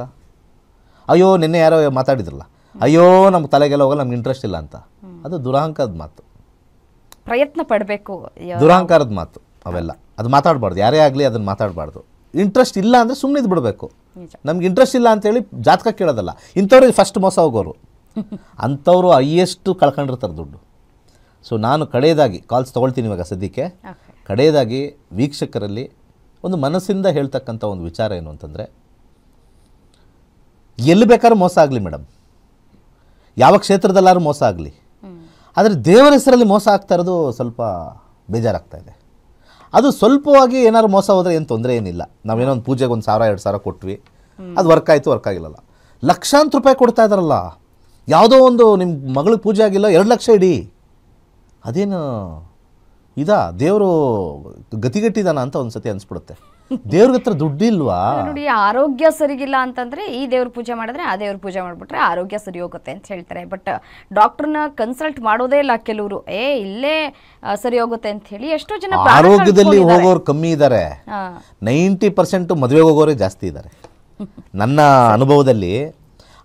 ಅಯ್ಯೋ ನಿನ್ನೆ ಯಾರೋ ಮಾತಾಡಿದ್ರಲ್ಲ, ಅಯ್ಯೋ ನಮ್ಗೆ ತಲೆಗೆಲ್ಲ ಹೋಗಲ್ಲ, ನಮ್ಗೆ ಇಂಟ್ರೆಸ್ಟ್ ಇಲ್ಲ ಅಂತ, ಅದು ದುರಹಂಕಾರದ ಮಾತು. ಪ್ರಯತ್ನ ಪಡಬೇಕು, ದುರಹಂಕಾರದ ಮಾತು ಅವೆಲ್ಲ. ಅದು ಮಾತಾಡಬಾರ್ದು, ಯಾರೇ ಆಗಲಿ ಅದನ್ನು ಮಾತಾಡಬಾರ್ದು. ಇಂಟ್ರೆಸ್ಟ್ ಇಲ್ಲ ಅಂದರೆ ಸುಮ್ಮನೆ ಇದು ಬಿಡಬೇಕು. ನಮ್ಗೆ ಇಂಟ್ರೆಸ್ಟ್ ಇಲ್ಲ ಅಂತೇಳಿ ಜಾತಕ ಕೇಳೋದಲ್ಲ. ಇಂಥವ್ರಿಗೆ ಫಸ್ಟ್ ಮೋಸ ಹೋಗೋರು, ಅಂಥವರು ಹೈಯೆಸ್ಟ್ ಕಳ್ಕೊಂಡಿರ್ತಾರೆ ದುಡ್ಡು. ಸೊ ನಾನು ಕಡೆಯದಾಗಿ ಕಾಲ್ಸ್ ತೊಗೊಳ್ತೀನಿ ಇವಾಗ ಸದ್ಯಕ್ಕೆ. ಕಡೆಯದಾಗಿ ವೀಕ್ಷಕರಲ್ಲಿ ಒಂದು ಮನಸ್ಸಿಂದ ಹೇಳ್ತಕ್ಕಂಥ ಒಂದು ವಿಚಾರ ಏನು ಅಂತಂದರೆ, ಎಲ್ಲಿ ಬೇಕಾದ್ರೂ ಮೋಸ ಆಗಲಿ ಮೇಡಮ್, ಯಾವ ಕ್ಷೇತ್ರದಲ್ಲಾದ್ರೂ ಮೋಸ ಆಗಲಿ, ಆದರೆ ದೇವರ ಹೆಸರಲ್ಲಿ ಮೋಸ ಆಗ್ತಾ ಇರೋದು ಸ್ವಲ್ಪ ಬೇಜಾರಾಗ್ತಾ ಇದೆ. ಅದು ಸ್ವಲ್ಪವಾಗಿ ಏನಾದ್ರು ಮೋಸ ಹೋದರೆ ಏನು ತೊಂದರೆ ಏನಿಲ್ಲ. ನಾವೇನೋ ಒಂದು ಪೂಜೆಗೆ 1,000-2,000 ಕೊಟ್ವಿ, ಅದು ವರ್ಕ್ ಆಯಿತು, ವರ್ಕ್ ಆಗಿಲ್ಲಲ್ಲ. ಲಕ್ಷಾಂತರ ರೂಪಾಯಿ ಕೊಡ್ತಾ ಇದ್ದಾರಲ್ಲ, ಯಾವುದೋ ಒಂದು ನಿಮ್ಮ ಮಗಳಿಗೆ ಪೂಜೆ ಆಗಿಲ್ಲ 2 ಲಕ್ಷ ಇಡಿ, ಅದೇನು ಇದಾ ದೇವರು ಗತಿಗಟ್ಟಿದಾನ ಅಂತ ಒಂದು ಸತಿ ಅನಿಸ್ಬಿಡುತ್ತೆ. ದೇವ್ರಿಗೆ ಹತ್ರ ದುಡ್ಡಿಲ್ವಾ? ನೋಡಿ, ಆರೋಗ್ಯ ಸರಿಗಿಲ್ಲ ಅಂತಂದ್ರೆ ಈ ದೇವ್ರ ಪೂಜೆ ಮಾಡಿದ್ರೆ ಆ ದೇವ್ರ ಪೂಜೆ ಮಾಡ್ಬಿಟ್ರೆ ಆರೋಗ್ಯ ಸರಿ ಹೋಗುತ್ತೆ ಅಂತ ಹೇಳ್ತಾರೆ. ಬಟ್ ಡಾಕ್ಟರ್ನ ಕನ್ಸಲ್ಟ್ ಮಾಡೋದೇ ಇಲ್ಲ ಕೆಲವರು. ಇಲ್ಲೇ ಸರಿ ಹೋಗುತ್ತೆ ಅಂತ ಹೇಳಿ ಎಷ್ಟೋ ಜನ ಆರೋಗ್ಯದಲ್ಲಿ ಹೋಗೋರು ಕಮ್ಮಿ ಇದ್ದಾರೆ. 90% ಮದುವೆಗೆ ಹೋಗೋರೇ ಜಾಸ್ತಿ ಇದ್ದಾರೆ. ನನ್ನ ಅನುಭವದಲ್ಲಿ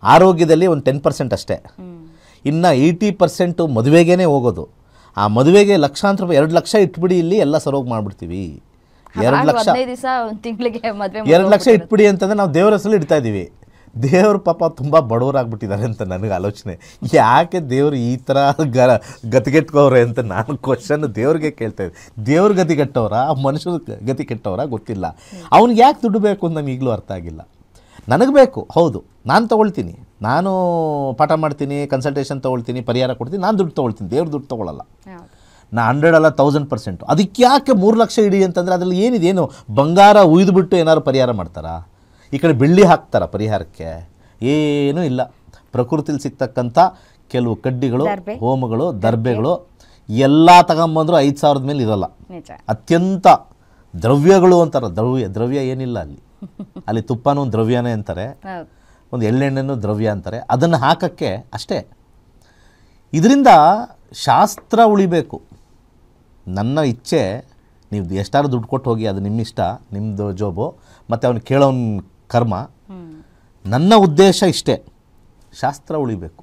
ಆರೋಗ್ಯದಲ್ಲಿ ಒಂದು 10% ಅಷ್ಟೇ. ಇನ್ನು 80% ಮದುವೆಗೇನೆ ಹೋಗೋದು. ಆ ಮದುವೆಗೆ ಲಕ್ಷಾಂತರ ರೂಪಾಯಿ 2 ಲಕ್ಷ ಇಟ್ಬಿಡಿ, ಇಲ್ಲಿ ಎಲ್ಲ ಸರೋಗಿ ಮಾಡ್ಬಿಡ್ತೀವಿ. 2 ಲಕ್ಷ 2 ಲಕ್ಷ ಇಟ್ಬಿಡಿ ಅಂತಂದರೆ ನಾವು ದೇವರ ಹೆಸರಲ್ಲಿ ಇಡ್ತಾ ಇದ್ದೀವಿ. ದೇವ್ರ ಪಾಪ ತುಂಬ ಬಡವರಾಗ್ಬಿಟ್ಟಿದ್ದಾರೆ ಅಂತ ನನಗೆ ಆಲೋಚನೆ. ಯಾಕೆ ದೇವರು ಈ ಥರ ಗತಿಗೆಟ್ಟವ್ರೆ ಅಂತ ನಾನು ಕ್ವಶನ್ ದೇವ್ರಿಗೆ ಕೇಳ್ತಾ ಇದ್ದೆ. ದೇವ್ರ ಗತಿ ಕೆಟ್ಟವರ, ಮನುಷ್ಯರ ಗತಿ ಕೆಟ್ಟವರ ಗೊತ್ತಿಲ್ಲ. ಅವ್ನಿಗೆ ಯಾಕೆ ದುಡ್ಡು ಬೇಕು ಅಂತ ನಮ್ಗೆ ಈಗಲೂ ಅರ್ಥ ಆಗಿಲ್ಲ. ನನಗೆ ಬೇಕು, ಹೌದು, ನಾನು ತೊಗೊಳ್ತೀನಿ, ನಾನು ಪಾಠ ಮಾಡ್ತೀನಿ, ಕನ್ಸಲ್ಟೇಷನ್ ತೊಗೊಳ್ತೀನಿ, ಪರಿಹಾರ ಕೊಡ್ತೀನಿ, ನಾನು ದುಡ್ಡು ತೊಗೊಳ್ತೀನಿ, ದೇವ್ರ ದುಡ್ಡು ತೊಗೊಳ್ಳಲ್ಲ. ನಾ 100 ಅಲ್ಲ 1000%. ಅದಕ್ಕೆ ಯಾಕೆ 3 ಲಕ್ಷ ಇಡಿ ಅಂತಂದರೆ ಅದರಲ್ಲಿ ಏನಿದೆ? ಏನು ಬಂಗಾರ ಉಯ್ದುಬಿಟ್ಟು ಏನಾದ್ರು ಪರಿಹಾರ ಮಾಡ್ತಾರಾ? ಈ ಕಡೆ ಬೆಳ್ಳಿ ಹಾಕ್ತಾರ ಪರಿಹಾರಕ್ಕೆ? ಏನೂ ಇಲ್ಲ. ಪ್ರಕೃತಿಲಿ ಸಿಗ್ತಕ್ಕಂಥ ಕೆಲವು ಕಡ್ಡಿಗಳು, ಹೋಮಗಳು, ದರ್ಬೆಗಳು ಎಲ್ಲ ತಗೊಂಬಂದ್ರು 5,000 ಮೇಲೆ ಇರೋಲ್ಲ. ಅತ್ಯಂತ ದ್ರವ್ಯಗಳು ಅಂತಾರೆ. ದ್ರವ್ಯ ಏನಿಲ್ಲ ಅಲ್ಲಿ. ಅಲ್ಲಿ ತುಪ್ಪನೂ ಒಂದು ದ್ರವ್ಯನೇ ಅಂತಾರೆ, ಒಂದು ಎಳ್ಳೆಣ್ಣೆನೂ ದ್ರವ್ಯ ಅಂತಾರೆ. ಅದನ್ನು ಹಾಕೋಕ್ಕೆ ಅಷ್ಟೇ. ಇದರಿಂದ ಶಾಸ್ತ್ರ ಉಳಿಬೇಕು. ನನ್ನ ಇಚ್ಛೆ, ನೀವು ಎಷ್ಟಾದ್ರೂ ದುಡ್ಡು ಕೊಟ್ಟು ಹೋಗಿ, ಅದು ನಿಮ್ಮ ಇಷ್ಟ, ನಿಮ್ಮದು ಜೋಬು, ಮತ್ತು ಅವನು ಕೇಳೋನ್ ಕರ್ಮ. ನನ್ನ ಉದ್ದೇಶ ಇಷ್ಟೇ, ಶಾಸ್ತ್ರ ಉಳಿಬೇಕು.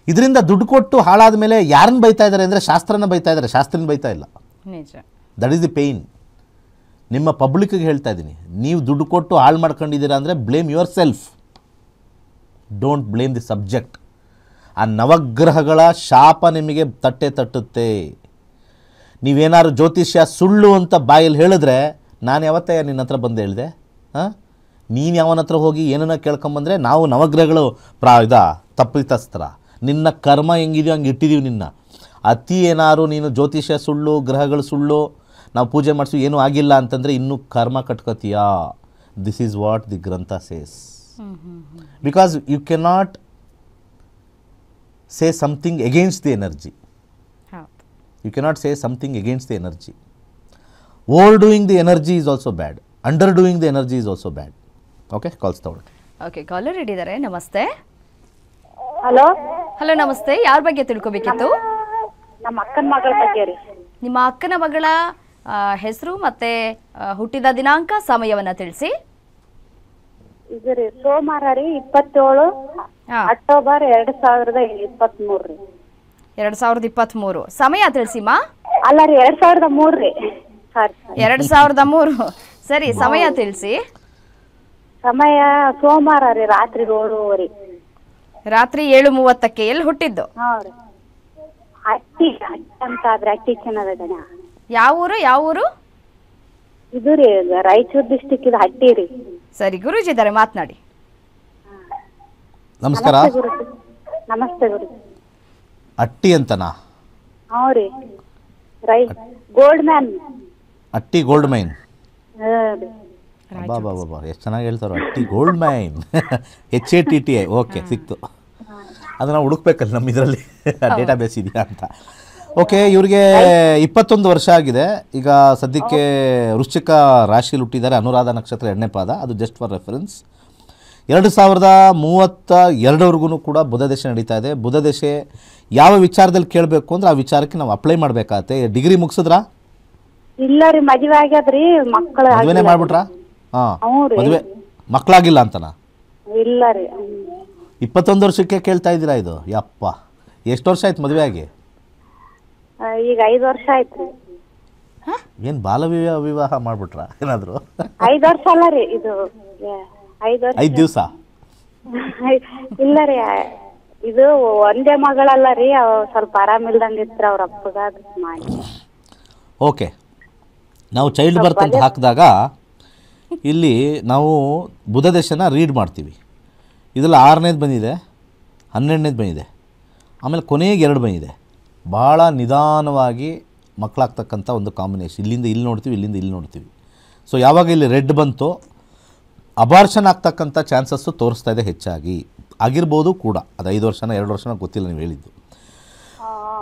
ಇದರಿಂದ ದುಡ್ಡು ಕೊಟ್ಟು ಹಾಳಾದ ಮೇಲೆ ಯಾರನ್ನು ಬೈತಾ ಇದ್ದಾರೆ ಅಂದರೆ ಶಾಸ್ತ್ರನ ಬೈತಾ ಇದ್ದಾರೆ, ಶಾಸ್ತ್ರನ ಬೈತಾ ಇಲ್ಲ. That is the pain. ನಿಮ್ಮ ಪಬ್ಲಿಕ್ಗೆ ಹೇಳ್ತಾ ಇದ್ದೀನಿ, ನೀವು ದುಡ್ಡು ಕೊಟ್ಟು ಹಾಳು ಮಾಡ್ಕೊಂಡಿದ್ದೀರಾ ಅಂದರೆ blame your self, don't blame the subject. ಆ ನವಗ್ರಹಗಳ ಶಾಪ ನಿಮಗೆ ತಟ್ಟುತ್ತೆ. ನೀವೇನಾದ್ರು ಜ್ಯೋತಿಷ್ಯ ಸುಳ್ಳು ಅಂತ ಬಾಯಲ್ಲಿ ಹೇಳಿದ್ರೆ ನಾನು ಯಾವತ್ತೇ ನಿನ್ನ ಹತ್ರ ಬಂದು ಹೇಳಿದೆ? ನೀನು ಯಾವನ ಹತ್ರ ಹೋಗಿ ಏನನ್ನ ಕೇಳ್ಕೊಂಬಂದರೆ ನಾವು ನವಗ್ರಹಗಳು ತಪ್ಪಿತಸ್ತ್ರ, ನಿನ್ನ ಕರ್ಮ ಹೆಂಗಿದೆಯೋ ಹಂಗೆ ಇಟ್ಟಿದ್ದೀವಿ ನಿನ್ನ. ಅತಿ ಏನಾದ್ರು ನೀನು ಜ್ಯೋತಿಷ್ಯ ಸುಳ್ಳು, ಗ್ರಹಗಳು ಸುಳ್ಳು, ನಾವು ಪೂಜೆ ಮಾಡಿಸು ಏನೂ ಆಗಿಲ್ಲ ಅಂತಂದರೆ ಇನ್ನೂ ಕರ್ಮ ಕಟ್ಕೋತೀಯಾ. ದಿಸ್ ಈಸ್ ವಾಟ್ ದಿ ಗ್ರಂಥ says. Because you cannot say something against the energy. You cannot say something against the energy. Overdoing the energy is also bad. Underdoing the energy is also bad. Okay, calls ತಗೊಳ್ಳಿ. Okay, collar ಇದ್ದಾರೆ. ನಮಸ್ತೆ. Hello hello, ನಮಸ್ತೆ. ಯಾರ ಬಗ್ಗೆ ತಿಳ್ಕೊಬೇಕಿತ್ತು? ನಮ್ಮ ಅಕ್ಕನ ಮಗಳ ಬಗ್ಗೆ ರೀ. ನಿಮ್ಮ ಅಕ್ಕನ ಮಗಳ ಹೆಸರು ಮತ್ತೆ ಹುಟ್ಟಿದ ದಿನಾಂಕ, ಸಮಯವನ್ನ ತಿಳಿಸಿ. ಇದು ರೀ ಸೋಮವಾರ ರೀ 27 ಅಕ್ಟೋಬರ್ 2023 ರೀ. 2023. ಸಮಯ ತಿಳಿಸಿಮ್ಮ. ಅಲ್ಲ ರೀ 2003 ರೀ. ಸಾರಿ 2003. ಸರಿ, ಸಮಯ ತಿಳಿಸಿ. ಸಮಯ ಸೋಮವಾರ ರೀ, ರಾತ್ರಿ 7:30. ರಾತ್ರಿ 7:30ಕ್ಕೆ. ಎಲ್ಲಿ ಹುಟ್ಟಿದ್ದು? ಹೌದು, ಹಟ್ಟಿ ಅಂತ ಆದ್ರೆ ಹಟ್ಟಿ ಚೆನ್ನದ. ಯಾವ ಊರು? ಯಾವ ಊರು? ಇದು ರೀ ರಾಯಚೂರು ಡಿಸ್ಟಿಕ್, ಇದು ಹಟ್ಟಿ ರೀ. ಸರಿ, ಗುರೂಜಿ ಇದ್ದಾರೆ, ಮಾತನಾಡಿ. ನಮಸ್ಕಾರ. ನಮಸ್ತೆ ಗುರು. ಅಟ್ಟಿ ಅಂತನಾ? ಹ್ಞೂ ರೀ, ಗೋಲ್ಡ್ ಮ್ಯಾನ್. ಅಟ್ಟಿ ಗೋಲ್ಡ್ ಮೈನ್. ಹ್ಞೂ ಬಾ ಬಾ ಬಾ ಬಾ, ಎಷ್ಟು ಚೆನ್ನಾಗಿ ಹೇಳ್ತಾರೆ. ಅಟ್ಟಿ ಗೋಲ್ಡ್ ಮೈನ್. HATTI. ಓಕೆ, ಸಿಕ್ತು. ಅದನ್ನು ಹುಡುಕ್ಬೇಕಲ್ಲ ನಮ್ಮ ಇದರಲ್ಲಿ ಡೇಟಾಬೇಸ್ ಇದೆಯಾ ಅಂತ. ಓಕೆ, ಇವ್ರಿಗೆ 21 ವರ್ಷ ಆಗಿದೆ. ಈಗ ಸದ್ಯಕ್ಕೆ ವೃಶ್ಚಿಕ ರಾಶಿಯಲ್ಲಿ ಹುಟ್ಟಿದ್ದಾರೆ. ಅನುರಾಧ ನಕ್ಷತ್ರ 2ನೇ ಪಾದ. ಅದು ಜಸ್ಟ್ ಫಾರ್ ರೆಫರೆನ್ಸ್. 2032ವರೆಗೂ ಕೂಡ ಬುಧ ದಶೆ ನಡೀತಾ ಇದೆ. ಬುಧ ದಶೆ ಯಾವ ವಿಚಾರದಲ್ಲಿ ಕೇಳಬೇಕು ಅಂದ್ರೆ ಆ ವಿಚಾರಕ್ಕೆ ನಾವು ಅಪ್ಲೈ ಮಾಡಬೇಕಾಗತ್ತೆ. ಡಿಗ್ರಿ ಮುಗಿಸಿದ್ರಾ? ಇಲ್ಲ ರೀ, ಮದುವೆ ಆಗ್ಯದ್ರಿ, ಮಕ್ಕಳು ಮದುವೆನೇ ಮಾಡ್ಬಿಟ್ರಾ? ಹಾಂ, ಮದುವೆ ಮಕ್ಕಳಾಗಿಲ್ಲ ಅಂತನಾ? ಇಲ್ಲ ರೀ. 21 ವರ್ಷಕ್ಕೆ ಕೇಳ್ತಾ ಇದ್ದೀರಾ ಇದು? ಯಪ್ಪ, ಎಷ್ಟು ವರ್ಷ ಆಯ್ತು ಮದುವೆ ಆಗಿ? ಈಗ 5 ವರ್ಷ ಆಯ್ತ್ರಿ. ಏನು ಬಾಲ ವಿವಾಹ ಮಾಡ್ಬಿಟ್ರಾ ಏನಾದರೂ? 5 ವರ್ಷ ಅಲ್ಲ ರೀ, ಇದು 5 ವರ್ಷ. 5 ದಿವಸ? ಇಲ್ಲ ರೀ, ಇದು ಒಂದೇ ಮಗಳಲ್ಲ ರೀ, ಸ್ವಲ್ಪ ಆರಾಮಿಲ್ದಂಗಿತ್ರ ಅವ್ರ ಅಪ್ಪಗ ಮಾಡಿ. ಓಕೆ, ನಾವು ಚೈಲ್ಡ್ ಬರ್ತ್ ಅಂತ ಹಾಕಿದಾಗ ಇಲ್ಲಿ ನಾವು ಬುಧ ದಶೆನ ರೀಡ್ ಮಾಡ್ತೀವಿ. ಇದರಲ್ಲಿ 6ನೇದು ಬಂದಿದೆ, 12ನೇದು ಬಂದಿದೆ, ಆಮೇಲೆ ಕೊನೆಗೆ 2 ಬಂದಿದೆ. ಭಾಳ ನಿಧಾನವಾಗಿ ಮಕ್ಕಳಾಗ್ತಕ್ಕಂಥ ಒಂದು ಕಾಂಬಿನೇಷನ್. ಇಲ್ಲಿಂದ ಇಲ್ಲಿ ನೋಡ್ತೀವಿ, ಇಲ್ಲಿಂದ ಇಲ್ಲಿ ನೋಡ್ತೀವಿ. ಸೊ ಯಾವಾಗ ಇಲ್ಲಿ ರೆಡ್ ಬಂತು, ಅಬಾರ್ಷನ್ ಆಗ್ತಕ್ಕಂಥ ಚಾನ್ಸಸ್ಸು ತೋರಿಸ್ತಾ ಇದೆ ಹೆಚ್ಚಾಗಿ. ಆಗಿರ್ಬೋದು ಕೂಡ, ಅದು 5 ವರ್ಷನ 2 ವರ್ಷನ ಗೊತ್ತಿಲ್ಲ ನೀವು ಹೇಳಿದ್ದು.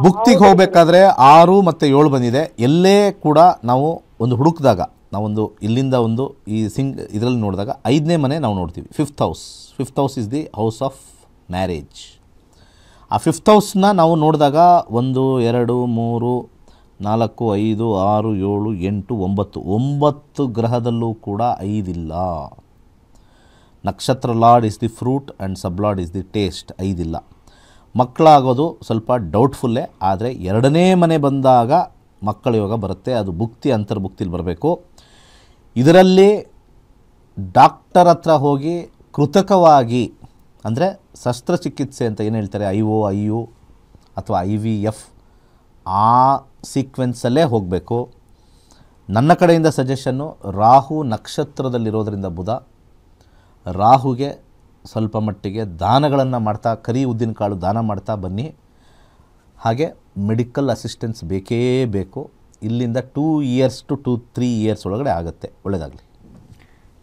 ಭುಕ್ತಿಗೆ ಹೋಗಬೇಕಾದ್ರೆ 6 ಮತ್ತು 7 ಬಂದಿದೆ. ಎಲ್ಲೇ ಕೂಡ ನಾವು ಒಂದು ಹುಡುಕಿದಾಗ, ನಾವೊಂದು ಇಲ್ಲಿಂದ ಒಂದು ಈ ಇದರಲ್ಲಿ ನೋಡಿದಾಗ 5ನೇ ಮನೆ ನಾವು ನೋಡ್ತೀವಿ. 5th house. 5th house is the house of marriage. ಆ 5th ಹೌಸ್ನ ನಾವು ನೋಡಿದಾಗ 1 2 3 4 5 6 7 8 9 ಗ್ರಹದಲ್ಲೂ ಕೂಡ 5 ಇಲ್ಲ. ನಕ್ಷತ್ರ lord is the fruit and sub lord is the taste. 5 ಇಲ್ಲ. ಮಕ್ಕಳಾಗೋದು ಸ್ವಲ್ಪ ಡೌಟ್ಫುಲ್ಲೇ. ಆದರೆ 2ನೇ ಮನೆ ಬಂದಾಗ ಮಕ್ಕಳ ಯೋಗ ಬರುತ್ತೆ. ಅದು ಭುಕ್ತಿ ಅಂತರ್ಭುಕ್ತಿಲಿ ಬರಬೇಕು. ಇದರಲ್ಲಿ ಡಾಕ್ಟರ್ ಹತ್ರ ಹೋಗಿ ಕೃತಕವಾಗಿ, ಅಂದರೆ ಶಸ್ತ್ರಚಿಕಿತ್ಸೆ ಅಂತ ಏನು ಹೇಳ್ತಾರೆ, IU ಅಥವಾ IVF, ಆ ಸೀಕ್ವೆನ್ಸಲ್ಲೇ ಹೋಗಬೇಕು. ನನ್ನ ಕಡೆಯಿಂದ ಸಜೆಷನ್ನು, ರಾಹು ನಕ್ಷತ್ರದಲ್ಲಿರೋದರಿಂದ ಬುಧ, ರಾಹುಗೆ ಸ್ವಲ್ಪ ಮಟ್ಟಿಗೆ ದಾನಗಳನ್ನು ಮಾಡ್ತಾ, ಕರಿ ಉದ್ದಿನ ಕಾಳು ದಾನ ಮಾಡ್ತಾ ಬನ್ನಿ. ಹಾಗೆ ಮೆಡಿಕಲ್ ಅಸಿಸ್ಟೆನ್ಸ್ ಬೇಕೇ ಬೇಕು. ಇಲ್ಲಿಂದ 2 years to 3 years ಒಳಗಡೆ ಆಗುತ್ತೆ. ಒಳ್ಳೆಯದಾಗಲಿ.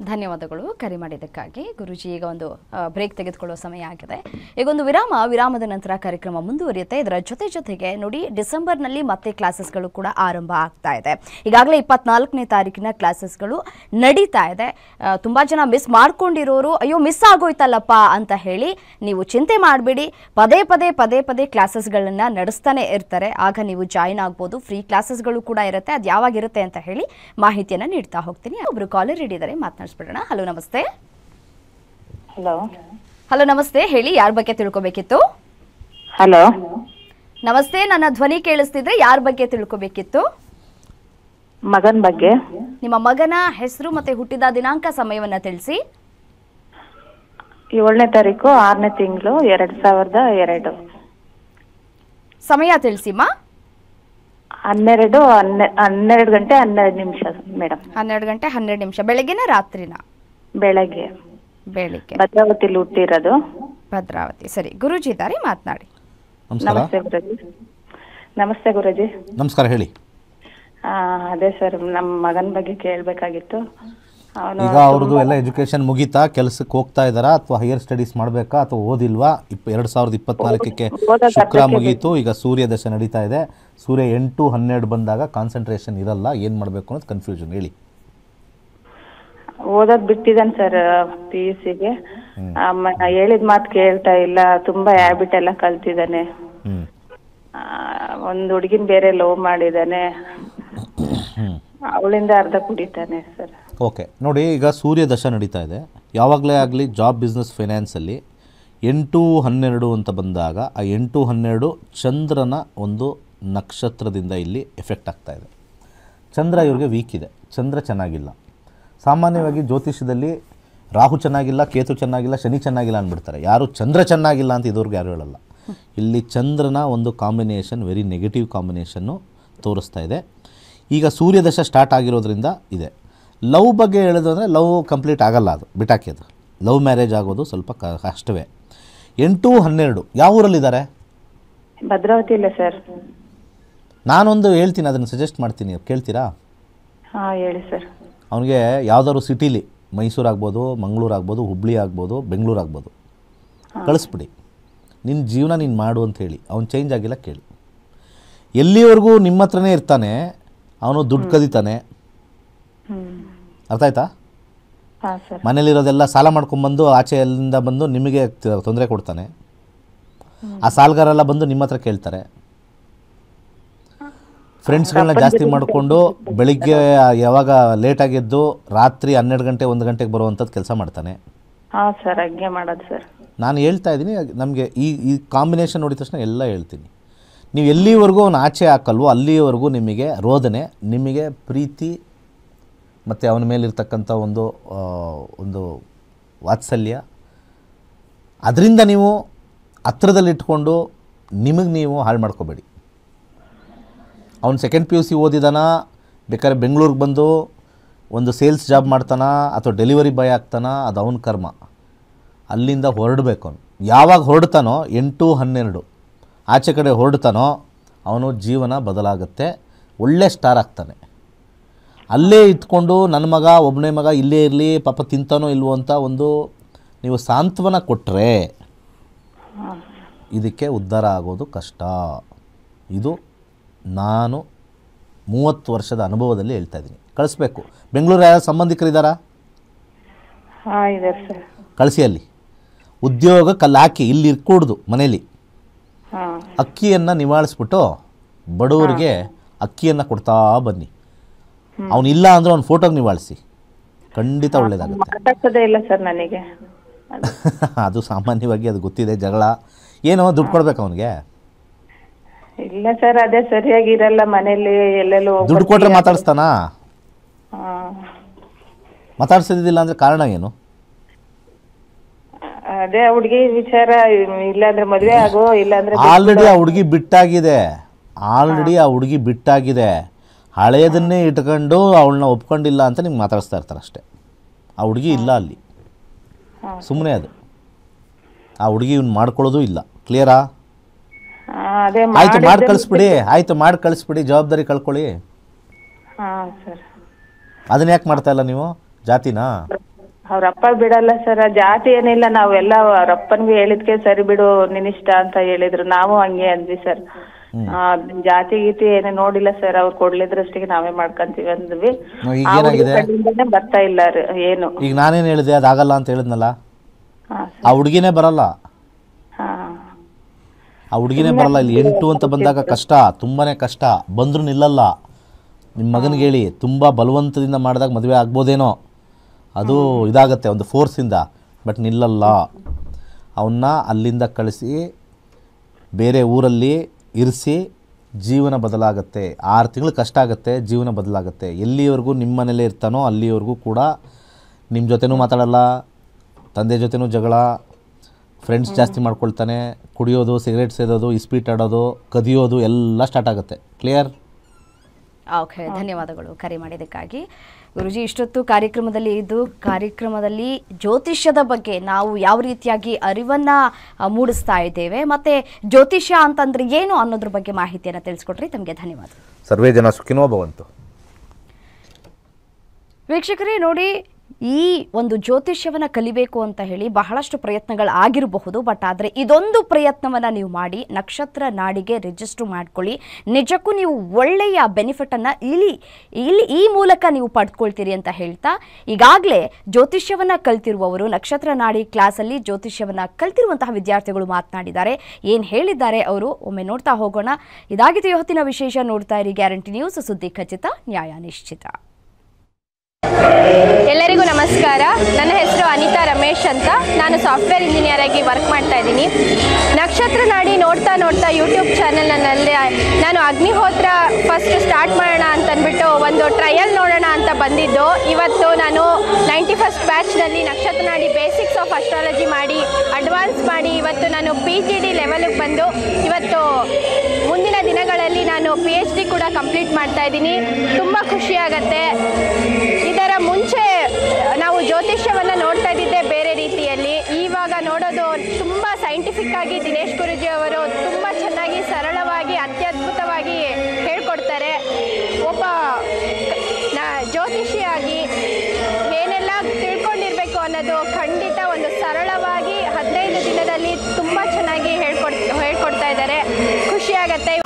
ಧನ್ಯವಾದಗಳು ಕರೆ ಮಾಡಿದ್ದಕ್ಕಾಗಿ. ಗುರೂಜಿ, ಈಗ ಒಂದು ಬ್ರೇಕ್ ತೆಗೆದುಕೊಳ್ಳುವ ಸಮಯ ಆಗಿದೆ. ಈಗ ಒಂದು ವಿರಾಮದ ನಂತರ ಕಾರ್ಯಕ್ರಮ ಮುಂದುವರಿಯುತ್ತೆ. ಇದರ ಜೊತೆಗೆ ನೋಡಿ, ಡಿಸೆಂಬರ್ನಲ್ಲಿ ಮತ್ತೆ ಕ್ಲಾಸಸ್ಗಳು ಕೂಡ ಆರಂಭ ಆಗ್ತಾ ಇದೆ. ಈಗಾಗಲೇ 24ನೇ ತಾರೀಕಿನ ಕ್ಲಾಸಸ್ಗಳು ನಡೀತಾ ಇದೆ. ತುಂಬ ಜನ ಮಿಸ್ ಮಾಡ್ಕೊಂಡಿರೋರು, ಅಯ್ಯೋ ಮಿಸ್ ಆಗೋಯ್ತಲ್ಲಪ್ಪ ಅಂತ ಹೇಳಿ ನೀವು ಚಿಂತೆ ಮಾಡಬೇಡಿ. ಪದೇ ಪದೇ ಕ್ಲಾಸಸ್ಗಳನ್ನು ನಡೆಸ್ತಾನೆ ಇರ್ತಾರೆ. ಆಗ ನೀವು ಜಾಯಿನ್ ಆಗ್ಬೋದು. ಫ್ರೀ ಕ್ಲಾಸಸ್ಗಳು ಕೂಡ ಇರುತ್ತೆ. ಅದು ಯಾವಾಗಿರುತ್ತೆ ಅಂತ ಹೇಳಿ ಮಾಹಿತಿಯನ್ನು ನೀಡ್ತಾ ಹೋಗ್ತೀನಿ. ಒಬ್ಬರು ಕಾಲರ್ ಹಿಡಿದರೆ ಮಾತನಾಡಿಸ್ಬಿಡೋಣ. ಹಲೋ, ನಮಸ್ತೆ. ಹಲೋ, ನಮಸ್ತೆ. ಹೇಳಿ, ಯಾರ ಬಗ್ಗೆ ತಿಳ್ಕೊಬೇಕಿತ್ತು? ಹಲೋ, ನಮಸ್ತೆ. ನನ್ನ ಧ್ವನಿ ಕೇಳಿಸ್ತಿದ್ರೆ ಯಾರ ಬಗ್ಗೆ ತಿಳ್ಕೊಬೇಕಿತ್ತು? ಮಗನ ಬಗ್ಗೆ. ನಿಮ್ಮ ಮಗನ ಹೆಸರು ಮತ್ತೆ ಹುಟ್ಟಿದ ದಿನಾಂಕ, ಸಮಯವನ್ನ ತಿಳಿಸಿ. 7ನೇ ತಾರೀಕು 6ನೇ ತಿಂಗಳು 2002. ಸಮಯ ತಿಳಿಸಿಮ್ಮ. 12 ಗಂಟೆ 12 ನಿಮಿಷ ಮೇಡಮ್. 12 ಗಂಟೆ 12 ನಿಮಿಷ. ಬೆಳಗ್ಗೆನ ರಾತ್ರಿನ? ಬೆಳಗ್ಗೆ. ಭದ್ರಾವತಿಲಿ ಹುಟ್ಟಿರೋದು. ಭದ್ರಾವತಿ. ಸರಿ, ಗುರೂಜಿ ಇದ್ದಾರೆ, ಮಾತನಾಡಿ. ನಮಸ್ತೆ ಗುರೂಜಿ. ನಮಸ್ತೆ ಗುರುಜಿ. ನಮಸ್ಕಾರ, ಹೇಳಿ. ಅದೇ ಸರ್, ನಮ್ಮ ಮಗನ ಬಗ್ಗೆ ಕೇಳಬೇಕಾಗಿತ್ತು. ಅವನು ಈಗ ಅವ್ರದ್ದು ಎಲ್ಲ ಎಜುಕೇಷನ್ ಮುಗೀತಾ, ಕೆಲಸಕ್ಕೆ ಹೋಗ್ತಾ ಇದ್ದಾರಾ ಅಥವಾ ಹೈಯರ್ ಸ್ಟಡೀಸ್ ಮಾಡಬೇಕಾ ಅಥವಾ ಓದಿಲ್ವಾ? 2024ಕ್ಕೆ ಶುಕ್ರ ಮುಗೀತು, ಈಗ ಸೂರ್ಯ ದಶೆ ನಡೀತಾ ಇದೆ. ಸೂರ್ಯ 8, 12 ಬಂದಾಗ ಕಾನ್ಸಂಟ್ರೇಷನ್ ಇರಲ್ಲ. ಏನು ಮಾಡಬೇಕು ಅನ್ನೋದು ಕನ್ಫ್ಯೂಷನ್. ಹೇಳಿ. ಓದೋದ್ ಬಿಟ್ಟಿದ್ದಾನೆ ಸರ್, PUCಗೆ. ಹೇಳಿದ ಮಾತು ಕೇಳ್ತಾ ಇಲ್ಲ, ತುಂಬಾ ಹ್ಯಾಬಿಟ್ ಎಲ್ಲ ಕಲ್ತಿದ್ದಾನೆ. ಒಂದು ಹುಡುಗಿನ ಬೇರೆ ಲವ್ ಮಾಡಿದ್ದಾನೆ, ಅವಳಿಂದ ಅರ್ಧ ಕುಡಿತಾನೆ ಸರ್. ಓಕೆ, ನೋಡಿ, ಈಗ ಸೂರ್ಯ ದಶ ನಡೀತಾ ಇದೆ. ಯಾವಾಗಲೇ ಆಗಲಿ ಜಾಬ್, ಬಿಸ್ನೆಸ್, ಫೈನಾನ್ಸಲ್ಲಿ 8, 12 ಅಂತ ಬಂದಾಗ ಆ 8, 12 ಚಂದ್ರನ ಒಂದು ನಕ್ಷತ್ರದಿಂದ ಇಲ್ಲಿ ಎಫೆಕ್ಟ್ ಆಗ್ತಾ ಇದೆ. ಚಂದ್ರ ಇವ್ರಿಗೆ ವೀಕ್ ಇದೆ, ಚಂದ್ರ ಚೆನ್ನಾಗಿಲ್ಲ. ಸಾಮಾನ್ಯವಾಗಿ ಜ್ಯೋತಿಷ್ಯದಲ್ಲಿ ರಾಹು ಚೆನ್ನಾಗಿಲ್ಲ, ಕೇತು ಚೆನ್ನಾಗಿಲ್ಲ, ಶನಿ ಚೆನ್ನಾಗಿಲ್ಲ ಅಂದ್ಬಿಡ್ತಾರೆ. ಯಾರು ಚಂದ್ರ ಚೆನ್ನಾಗಿಲ್ಲ ಅಂತ ಇದುವರೆಗೂ ಯಾರು ಹೇಳಲ್ಲ. ಇಲ್ಲಿ ಚಂದ್ರನ ಒಂದು ಕಾಂಬಿನೇಷನ್ ವೆರಿ ನೆಗೆಟಿವ್ ಕಾಂಬಿನೇಷನ್ನು ತೋರಿಸ್ತಾ ಇದೆ. ಈಗ ಸೂರ್ಯದಶ ಸ್ಟಾರ್ಟ್ ಆಗಿರೋದ್ರಿಂದ ಇದೆ. ಲವ್ ಬಗ್ಗೆ ಹೇಳೋದು ಅಂದರೆ ಲವ್ ಕಂಪ್ಲೀಟ್ ಆಗಲ್ಲ, ಅದು ಬಿಟ್ಟಾಕಿ. ಅದು ಲವ್ ಮ್ಯಾರೇಜ್ ಆಗೋದು ಸ್ವಲ್ಪ ಕಷ್ಟವೇ. 8, 12 ಯಾವ ಊರಲ್ಲಿದ್ದಾರೆ? ಭದ್ರಾವತಿ ಇಲ್ಲ ಸರ್. ನಾನೊಂದು ಹೇಳ್ತೀನಿ, ಅದನ್ನು ಸಜೆಸ್ಟ್ ಮಾಡ್ತೀನಿ, ಕೇಳ್ತೀರಾ? ಹಾಂ, ಹೇಳಿ ಸರ್. ಅವನಿಗೆ ಯಾವುದಾದ್ರು ಸಿಟೀಲಿ, ಮೈಸೂರು ಆಗ್ಬೋದು, ಮಂಗಳೂರು ಆಗ್ಬೋದು, ಹುಬ್ಳಿ ಆಗ್ಬೋದು, ಬೆಂಗಳೂರು ಆಗ್ಬೋದು, ಕಳಿಸ್ಬಿಡಿ. ನಿನ್ನ ಜೀವನ ನೀನು ಮಾಡು ಅಂತ ಹೇಳಿ. ಅವ್ನು ಚೇಂಜ್ ಆಗಿಲ್ಲ, ಕೇಳಿ. ಎಲ್ಲಿವರೆಗೂ ನಿಮ್ಮ ಹತ್ರನೇ ಇರ್ತಾನೆ, ಅವನು ದುಡ್ಡು ಕದೀತಾನೆ. ಅರ್ಥ ಆಯ್ತಾ? ಮನೇಲಿರೋದೆಲ್ಲ ಸಾಲ ಮಾಡ್ಕೊಂಬಂದು ಆಚೆ ಎಲ್ಲಿಂದ ಬಂದು ನಿಮಗೆ ತೊಂದರೆ ಕೊಡ್ತಾನೆ. ಆ ಸಾಲಗಾರೆಲ್ಲ ಬಂದು ನಿಮ್ಮ ಹತ್ರ ಕೇಳ್ತಾರೆ. ಫ್ರೆಂಡ್ಸ್ಗಳನ್ನ ಜಾಸ್ತಿ ಮಾಡಿಕೊಂಡು ಬೆಳಿಗ್ಗೆ ಯಾವಾಗ ಲೇಟಾಗೆದ್ದು ರಾತ್ರಿ 12 ಗಂಟೆ 1 ಗಂಟೆಗೆ ಬರುವಂಥದ್ದು ಕೆಲಸ ಮಾಡ್ತಾನೆ. ಹಾಂ ಸರ್, ಹಂಗೆ ಮಾಡೋದು ಸರ್. ನಾನು ಹೇಳ್ತಾ ಇದ್ದೀನಿ, ನಮಗೆ ಈ ಕಾಂಬಿನೇಷನ್ ನೋಡಿದ ತಕ್ಷಣ ಎಲ್ಲ ಹೇಳ್ತೀನಿ. ನೀವು ಎಲ್ಲಿವರೆಗೂ ಅವನು ಆಚೆ ಹಾಕಲ್ವೋ ಅಲ್ಲಿವರೆಗೂ ನಿಮಗೆ ರೋದನೆ, ನಿಮಗೆ ಪ್ರೀತಿ ಮತ್ತು ಅವನ ಮೇಲಿರ್ತಕ್ಕಂಥ ಒಂದು ವಾತ್ಸಲ್ಯ, ಅದರಿಂದ ನೀವು ಹತ್ರದಲ್ಲಿಟ್ಕೊಂಡು ನಿಮಗೆ ನೀವು ಹಾಳು ಮಾಡ್ಕೋಬೇಡಿ. ಅವನು 2nd PUC ಓದಿದಾನ, ಬೇಕಾದ್ರೆ ಬೆಂಗಳೂರಿಗೆ ಬಂದು ಒಂದು ಸೇಲ್ಸ್ ಜಾಬ್ ಮಾಡ್ತಾನ ಅಥವಾ ಡೆಲಿವರಿ ಬಾಯ್ ಆಗ್ತಾನ, ಅದು ಅವನ ಕರ್ಮ. ಅಲ್ಲಿಂದ ಹೊರಡಬೇಕು ಅವನು. ಯಾವಾಗ ಹೊರಡ್ತಾನೋ 8, 12 ಆಚೆ ಕಡೆ ಹೊರಡ್ತಾನೋ ಅವನು ಜೀವನ ಬದಲಾಗುತ್ತೆ, ಒಳ್ಳೆ ಸ್ಟಾರ್ ಆಗ್ತಾನೆ. ಅಲ್ಲೇ ಇಟ್ಕೊಂಡು ನನ್ನ ಮಗ ಒಬ್ಬನೇ ಮಗ ಇಲ್ಲೇ ಇರಲಿ, ಪಾಪ ತಿಂತಾನೋ ಇಲ್ವೋ ಅಂತ ಒಂದು ನೀವು ಸಾಂತ್ವನ ಕೊಟ್ಟರೆ ಇದಕ್ಕೆ ಉದ್ಧಾರ ಆಗೋದು ಕಷ್ಟ. ಇದು ನಾನು 30 ವರ್ಷದ ಅನುಭವದಲ್ಲಿ ಹೇಳ್ತಾ ಇದ್ದೀನಿ. ಕಳಿಸ್ಬೇಕು. ಬೆಂಗಳೂರು ಯಾರು ಸಂಬಂಧಿಕರಿದ್ದಾರಾ? ಹಾಂ, ಇದ್ದಾರೆ ಸರ್. ಕಳಿಸಿ. ಅಲ್ಲಿ ಉದ್ಯೋಗಕ್ಕೆ ಅಲ್ಲಿ ಹಾಕಿ, ಇಲ್ಲಿ ಇರ್ಕೂಡ್ದು ಮನೇಲಿ. ಅಕ್ಕಿಯನ್ನು ನಿವಾಳಿಸ್ಬಿಟ್ಟು ಬಡವರಿಗೆ ಅಕ್ಕಿಯನ್ನು ಕೊಡ್ತಾ ಬನ್ನಿ. ಅವನಿಲ್ಲ ಅಂದರೆ ಅವ್ನ ಫೋಟೋಗೆ ನಿವಾಳಿಸಿ, ಖಂಡಿತ ಒಳ್ಳೇದಾಗುತ್ತೆ. ಇಲ್ಲ ಸರ್ ನನಗೆ ಅದು ಸಾಮಾನ್ಯವಾಗಿ ಅದು ಗೊತ್ತಿದೆ. ಜಗಳ ಏನೋ ದುಡ್ಡು ಕೊಡ್ಬೇಕು ಅವನಿಗೆ. ಇಲ್ಲ ಸರ್, ಅದೇ ಸರಿಯಾಗಿರಲ್ಲ ಮನೇಲಿ, ಎಲ್ಲೆಲ್ಲೋ ದುಡ್ಡು ಕೊಟ್ಟರೆ ಮಾತಾಡಿಸ್ತಾನಾ? ಮಾತಾಡ್ಸೋದಿಲ್ಲ ಅಂದರೆ ಕಾರಣ ಏನು? ಅದೇ ಹುಡುಗಿ ವಿಚಾರ, ಇಲ್ಲಾಂದ್ರೆ ಮದುವೆ ಆಗೋ, ಇಲ್ಲಾಂದ್ರೆ ಆಲ್ರೆಡಿ ಆ ಹುಡುಗಿ ಬಿಟ್ಟಾಗಿದೆ. ಹಳೆಯದನ್ನೇ ಇಟ್ಕೊಂಡು ಅವಳನ್ನ ಒಪ್ಕೊಂಡಿಲ್ಲ ಅಂತ ನಿಮ್ಗೆ ಮಾತಾಡಿಸ್ತಾ ಇರ್ತಾರೆ ಅಷ್ಟೇ. ಆ ಹುಡುಗಿ ಇಲ್ಲ ಅಲ್ಲಿ, ಸುಮ್ಮನೆ ಅದು. ಆ ಹುಡುಗಿ ಇವ್ನು ಮಾಡ್ಕೊಳ್ಳೋದು ಇಲ್ಲ. ಕ್ಲಿಯರಾ? ಆಯ್ತು, ಮಾಡಿ ಕಳಿಸ್ಬಿಡಿ. ಜವಾಬ್ದಾರಿ ಕಳ್ಕೊಳ್ಳಿ. ಅದನ್ನ ಯಾಕೆ ಮಾಡ್ತಾ ಇಲ್ಲ ನೀವು? ಜಾತಿನಾ? ಅವ್ರಪ್ಪ ಬಿಡಲ್ಲ ಸರ್. ಜಾತಿ ಏನಿಲ್ಲ, ನಾವೆಲ್ಲ ಅವ್ರಪ್ಪನ್ಗೆ ಹೇಳಿದ್ಕೆ ಸರಿ ಬಿಡು ನಿನ್ನಿಷ್ಟ ಅಂತ ಹೇಳಿದ್ರು. ನಾವು ಹಂಗೆ ಅಂದ್ವಿ ಸರ್. ಜಾತಿ ಗೀತಿ ಏನೇ ನೋಡಿಲ್ಲ ಸರ್. ಅವ್ರು ಕೊಡ್ಲಿದ್ರಷ್ಟಿಗೆ ನಾವೇ ಮಾಡ್ಕೊಂತೀವಿ ಅಂದ್ವಿ. ಬರ್ತಾ ಇಲ್ಲ ಏನು. ಈಗ ನಾನೇನು ಹೇಳಿದೆ, ಅದಾಗಲ್ಲ ಅಂತ ಹೇಳಿದ್ನಲ್ಲ. ಆ ಹುಡುಗಿನೇ ಬರಲ್ಲ. ಇಲ್ಲಿ 8 ಅಂತ ಬಂದಾಗ ಕಷ್ಟ, ತುಂಬಾನೇ ಕಷ್ಟ. ಬಂದ್ರು ನಿಲ್ಲಲ್ಲ. ನಿಮ್ಮ ಮಗನಿಗೆ ಹೇಳಿ, ತುಂಬ ಬಲವಂತದಿಂದ ಮಾಡಿದಾಗ ಮದುವೆ ಆಗ್ಬೋದೇನೋ, ಅದು ಇದಾಗತ್ತೆ ಒಂದು ಫೋರ್ಸಿಂದ, ಬಟ್ ನಿಲ್ಲಲ್ಲ. ಅವನ್ನ ಅಲ್ಲಿಂದ ಕಳಿಸಿ ಬೇರೆ ಊರಲ್ಲಿ ಇರಿಸಿ, ಜೀವನ ಬದಲಾಗತ್ತೆ. 6 ತಿಂಗಳು ಕಷ್ಟ ಆಗುತ್ತೆ, ಜೀವನ ಬದಲಾಗುತ್ತೆ. ಎಲ್ಲಿವರೆಗೂ ನಿಮ್ಮ ಮನೇಲೇ ಇರ್ತಾನೋ ಅಲ್ಲಿವರೆಗೂ ಕೂಡ ನಿಮ್ಮ ಜೊತೆನೂ ಮಾತಾಡಲ್ಲ, ತಂದೆ ಜೊತೆನೂ ಜಗಳ, ಫ್ರೆಂಡ್ಸ್ ಜಾಸ್ತಿ ಮಾಡ್ಕೊಳ್ತಾನೆ, ಕುಡಿಯೋದು, ಸಿಗರೇಟ್ ಸೇದೋದು, ಇಸ್ಪೀಟ್ ಆಡೋದು, ಕದಿಯೋದು ಎಲ್ಲ ಸ್ಟಾರ್ಟ್ ಆಗುತ್ತೆ. ಕ್ಲಿಯರ್? ಓಕೆ, ಧನ್ಯವಾದಗಳು ಕರೆ ಮಾಡಿದ್ದಕ್ಕಾಗಿ. ಗುರುಜಿ, ಇಷ್ಟೊತ್ತು ಕಾರ್ಯಕ್ರಮದಲ್ಲಿ ಜ್ಯೋತಿಷ್ಯದ ಬಗ್ಗೆ ನಾವು ಯಾವ ರೀತಿಯಾಗಿ ಅರಿವನ್ನ ಮೂಡಿಸ್ತಾ ಇದ್ದೇವೆ, ಮತ್ತೆ ಜ್ಯೋತಿಷ್ಯ ಅಂತಂದ್ರೆ ಏನು ಅನ್ನೋದ್ರ ಬಗ್ಗೆ ಮಾಹಿತಿಯನ್ನು ತಿಳಿಸ್ಕೊಟ್ರಿ. ತಮಗೆ ಧನ್ಯವಾದ. ಸರ್ವೇ ಜನ ಸುಖಿನೋ ಭವಂತು. ವೀಕ್ಷಕರೇ ನೋಡಿ, ಈ ಒಂದು ಜ್ಯೋತಿಷ್ಯವನ್ನು ಕಲಿಬೇಕು ಅಂತ ಹೇಳಿ ಬಹಳಷ್ಟು ಪ್ರಯತ್ನಗಳು ಆಗಿರಬಹುದು. ಬಟ್ ಆದರೆ ಇದೊಂದು ಪ್ರಯತ್ನವನ್ನು ನೀವು ಮಾಡಿ ನಕ್ಷತ್ರ ನಾಡಿಗೆ ರಿಜಿಸ್ಟರ್ ಮಾಡ್ಕೊಳ್ಳಿ. ನಿಜಕ್ಕೂ ನೀವು ಒಳ್ಳೆಯ ಬೆನಿಫಿಟನ್ನು ಇಲ್ಲಿ ಈ ಮೂಲಕ ನೀವು ಪಡ್ಕೊಳ್ತೀರಿ ಅಂತ ಹೇಳ್ತಾ, ಈಗಾಗಲೇ ಜ್ಯೋತಿಷ್ಯವನ್ನು ಕಲ್ತಿರುವವರು ನಕ್ಷತ್ರ ನಾಡಿ ಕ್ಲಾಸಲ್ಲಿ ಜ್ಯೋತಿಷ್ಯವನ್ನು ಕಲ್ತಿರುವಂತಹ ವಿದ್ಯಾರ್ಥಿಗಳು ಮಾತನಾಡಿದ್ದಾರೆ. ಏನು ಹೇಳಿದ್ದಾರೆ ಅವರು ಒಮ್ಮೆ ನೋಡ್ತಾ ಹೋಗೋಣ. ಇದಾಗಿದೆ ಇವತ್ತಿನ ವಿಶೇಷ. ನೋಡ್ತಾ ಇರಿ ಗ್ಯಾರಂಟಿ ನ್ಯೂಸ್, ಸುದ್ದಿ ಖಚಿತ, ನ್ಯಾಯ ನಿಶ್ಚಿತ. ಎಲ್ಲರಿಗೂ ನಮಸ್ಕಾರ. ನನ್ನ ಹೆಸರು ಅನಿತಾ ರಮೇಶ್ ಅಂತ. ನಾನು ಸಾಫ್ಟ್ವೇರ್ ಇಂಜಿನಿಯರ್ ಆಗಿ ವರ್ಕ್ ಮಾಡ್ತಾ ಇದ್ದೀನಿ. ನಕ್ಷತ್ರ ನಾಡಿ ನೋಡ್ತಾ ಯೂಟ್ಯೂಬ್ ಚಾನೆಲ್ನಲ್ಲಿ ನಾನು ಅಗ್ನಿಹೋತ್ರ ಫಸ್ಟ್ ಸ್ಟಾರ್ಟ್ ಮಾಡೋಣ ಅಂತಂದ್ಬಿಟ್ಟು ಒಂದು ಟ್ರಯಲ್ ನೋಡೋಣ ಅಂತ ಬಂದಿದ್ದು. ಇವತ್ತು ನಾನು 91st ಬ್ಯಾಚ್ನಲ್ಲಿ ನಕ್ಷತ್ರ ನಾಡಿ ಬೇಸಿಕ್ಸ್ ಆಫ್ ಅಸ್ಟ್ರಾಲಜಿ ಮಾಡಿ ಅಡ್ವಾನ್ಸ್ ಮಾಡಿ ಇವತ್ತು ನಾನು PGD ಲೆವೆಲ್ಗೆ ಬಂದು ಇವತ್ತು ಮುಂದಿನ ದಿನಗಳಲ್ಲಿ ನಾನು PhD ಕೂಡ ಕಂಪ್ಲೀಟ್ ಮಾಡ್ತಾ ಇದ್ದೀನಿ. ತುಂಬ ಖುಷಿಯಾಗತ್ತೆ. ಇದರ ಮುಂಚೆ ನಾವು ಜ್ಯೋತಿಷ್ಯವನ್ನು ನೋಡ್ತಾ ಇದ್ದಿದ್ದೆ ಬೇರೆ ರೀತಿಯಲ್ಲಿ. ಇವಾಗ ನೋಡೋದು ತುಂಬ ಸೈಂಟಿಫಿಕ್ ಆಗಿ ದಿನೇಶ್ ಗುರೂಜಿ ಅವರು ತುಂಬ ಚೆನ್ನಾಗಿ ಸರಳವಾಗಿ ಅತ್ಯದ್ಭುತವಾಗಿ ಹೇಳ್ಕೊಡ್ತಾರೆ. ಒಬ್ಬ ಜ್ಯೋತಿಷಿಯಾಗಿ ಏನೆಲ್ಲ ತಿಳ್ಕೊಂಡಿರ್ಬೇಕು ಅನ್ನೋದು ಖಂಡಿತ ಒಂದು ಸರಳವಾಗಿ 15 ದಿನದಲ್ಲಿ ತುಂಬ ಚೆನ್ನಾಗಿ ಹೇಳ್ಕೊಡ್ತಾ ಇದ್ದಾರೆ. ಖುಷಿಯಾಗತ್ತೆ.